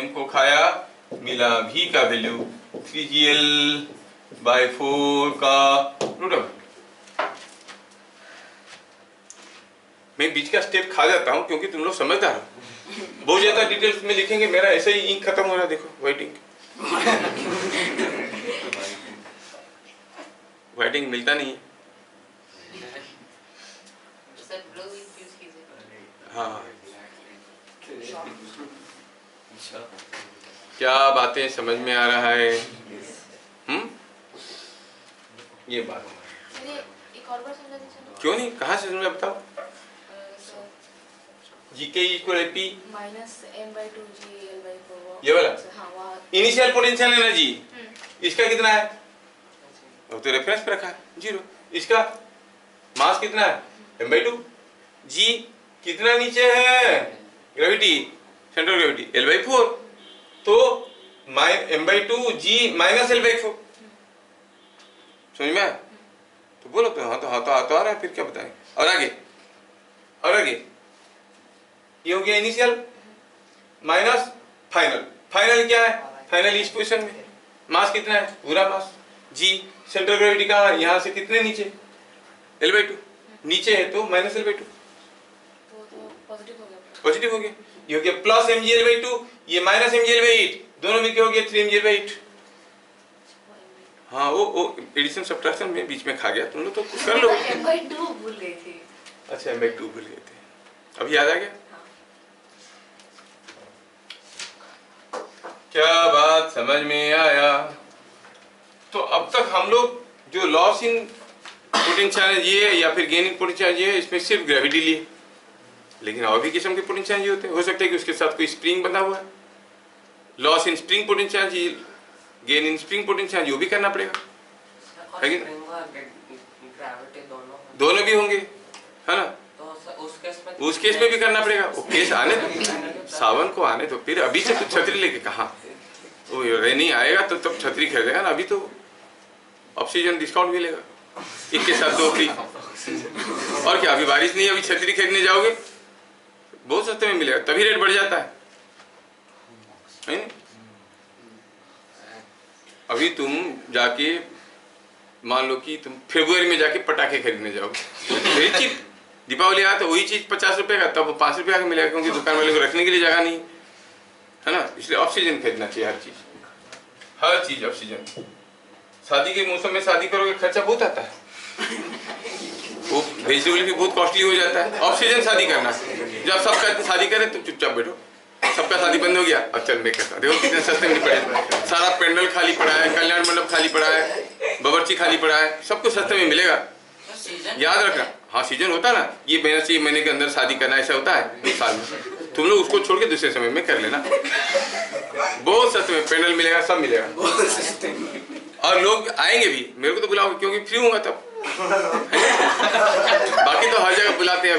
m को खाया, मिला v का वैल्यू 3gl/4 का रूट ऑफ। मैं बीच का स्टेप खा जाता हूँ क्योंकि तुम लोग समझदार हो। बहुत ज्यादा डिटेल्स में लिखेंगे, मेरा ऐसे ही इंक खत्म हो रहा है, देखो व्हाइट इंक। व्हाइट इंक मिलता नहीं है। सर ब्लू इंक यूज कीजिए। हाँ, क्या बातें समझ में आ रहा है? ये बात चलिए एक और बार समझा दीजिए। क्यों नहीं, कहाँ से समझा बताओ? GK equal AP minus m/2 gl/4। ये वाला? हाँ वहाँ। इनिशियल पोटेंशियल एनर्जी इसका कितना है? और तो रेफरेंस पे रखा है 0। इसका मास कितना है? m/2। जी कितना नीचे है? Gravity, centre of gravity L/4। तो m/2 g माइनस L/4। समझ में आया? तो बोलो तो हाँ तो आ रहा है, फिर क्या बताएं? और आगे ये हो गया इनिशियल माइनस फाइनल। फाइनल क्या है? फाइनल इस पोजीशन में मास कितना है? पूरा मास। जी सेंटर ऑफ ग्रेविटी का यहाँ से कितने नीचे? L/2 नीचे है तो माइनस L/2, तो पॉजिटिव हो गया। पॉजिटिव हो गया। ये हो गया प्लस mgl/2, ये माइनस mgl/8, दोनों मिलके हो गया 3 mgl/8। हाँ वो एडिशन सब्ट्रैक्शन में बीच में खा गया, तुम लोग तो कुछ कर लो। m/2 भूल गई थी। अच्छा m/2 भूल गए थे, अभी याद आ गया? क्या बात समझ में आया? तो अब तक हम लोग जो लॉस इन पोटेंशियल ये या फिर गेन इन पोटेंशियल ये, इसमें सिर्फ ग्रेविटी लिए, लेकिन और भी किस्म के पोटेंशियल ये होते हैं। हो सकता है कि उसके साथ कोई स्प्रिंग बंधा हुआ है, लॉस इन स्प्रिंग पोटेंशियल जी, गेन इन स्प्रिंग पोटेंशियल, जो भी करना पड़ेगा, है कि ग्रेविटी दोनों भी होंगे, है ना? तो उस केस में भी करना पड़ेगा। वो केस आने दो, सावन को आने दो। फिर अभी से तो छतरी लेके कहाँ, वो रेनी आएगा तो तब छतरी खरीदेगा ना। अभी तो ऑक्सीजन डिस्काउंट मिलेगा, एक के साथ 2 फ्री। और क्या, अभी बारिश नहीं है, अभी छतरी खरीदने जाओगे बहुत सस्ते में मिलेगा, तभी रेट बढ़ जाता है नहीं? अभी तुम जाके मान लो कि तुम फरवरी में जाके पटाखे खरीदने जाओगे, वेरी चीप। दीपावली आया तो वही चीज 50 रुपए का, तब 5 रुपए का मिलेगा, क्योंकि दुकान वाले को रखने के लिए जगह नहीं है ना। इसलिए ऑक्सीजन खरीदना चाहिए, हर चीज ऑक्सीजन। शादी के मौसम में शादी करोगे खर्चा बहुत आता है, वो वेजिटेबल भी बहुत कॉस्टली हो जाता है। ऑक्सीजन शादी करना, जब सबका शादी करे तो चुपचाप बैठो, सबका शादी बंद हो गया, अब चल मैं करता। देखो कितने सस्ते में पड़े, सारा पेंडल खाली पड़ा है, कल्याण मंडप खाली पड़ा है, बावर्ची खाली पड़ा है, सब कुछ सस्ते में मिलेगा। याद रखना, हाँ सीजन होता है ना, ये महीना से ये महीने के अंदर शादी करना, ऐसा होता है साल में। तुम लोग उसको छोड़ के दूसरे समय में कर लेना, बहुत सस्ते में पेंडल मिलेगा, सब मिलेगा। और लोग आएंगे भी, मेरे को तो बुलाओगे क्योंकि फ्री होगा तब। बाकी तो हर जगह बुलाते हैं।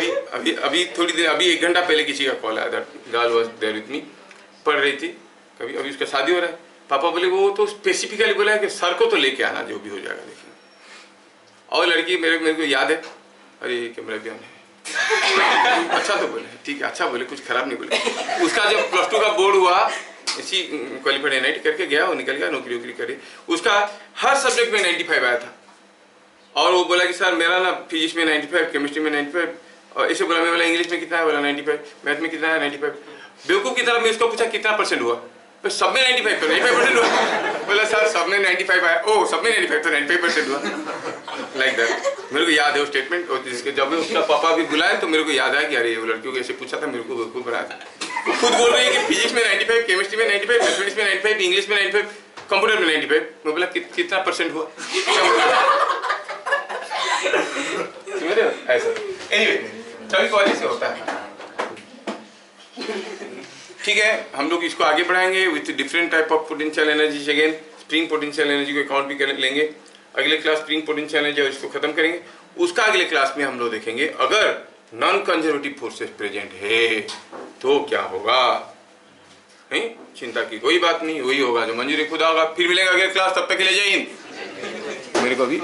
अभी थोड़ी देर, अभी 1 घंटा पहले किसी का कॉल आया था, girl was there with me, पढ़ रही थी कभी, अभी उसका शादी हो रहा है। पापा बोले वो तो स्पेसिफिकली बोला है कि सर को तो लेके आना, जो भी हो जाएगा देखिए। और लड़की मेरे को याद है, अरे कैमरा भी ऑन है, अच्छा तो बोले, ठीक है अच्छा बोले, कुछ खराब नहीं बोले। उसका जब +2 का बोर्ड हुआ, इसी क्वालिफाइड NIT करके गया, वो निकल गया, नौकरी वोकरी करे। उसका हर सब्जेक्ट में 95 आया था। और वो बोला कि सर मेरा ना फिजिक्स में 95, केमिस्ट्री में 95, और ऐसे बोला। मैं बोला इंग्लिश में कितना है? बोला 95, मैथ में कितना है? 95। बेवकूफ़ की तरह मैं उसको पूछा कितना % हुआ? तो सब में 95, तो 95% हुआ। बोला सर सब में 95 आया। ओ सब में 95, तो 95% हुआ। Like that. मेरे को याद है वो स्टेटमेंट, और जिसके जब उसका पापा भी बुलाए तो मेरे को याद आया कि अरे वो लड़कियों को ऐसे पूछा था, मेरे को बेवकूफ़ बनाया था। खुद बोल रही है कि फिजिक्स में 95, केमिस्ट्री में 95, मैथमेटिक्स में 95, इंग्लिश में 95, कंप्यूटर में 95। मैं बोला कितना % हुआ? समझ रहे हो ऐसा। एनीवे कभी कभी ऐसे होता है। ठीक है, हम लोग इसको आगे बढ़ाएंगे with different type of potential energy. Again spring potential energy को अकाउंट भी कर लेंगे। अगले क्लास स्प्रिंग पोटेंशियल एनर्जी और इसको खत्म करेंगे। उसका अगले क्लास में हम लोग देखेंगे अगर नॉन कंजर्वेटिव फोर्सेस प्रेजेंट है तो क्या होगा। नहीं, चिंता की कोई बात नहीं, वही होगा जो मंजूरी खुदा होगा। फिर मिलेगा अगले क्लास, तब तक के लिए जय हिंद। मेरे को भी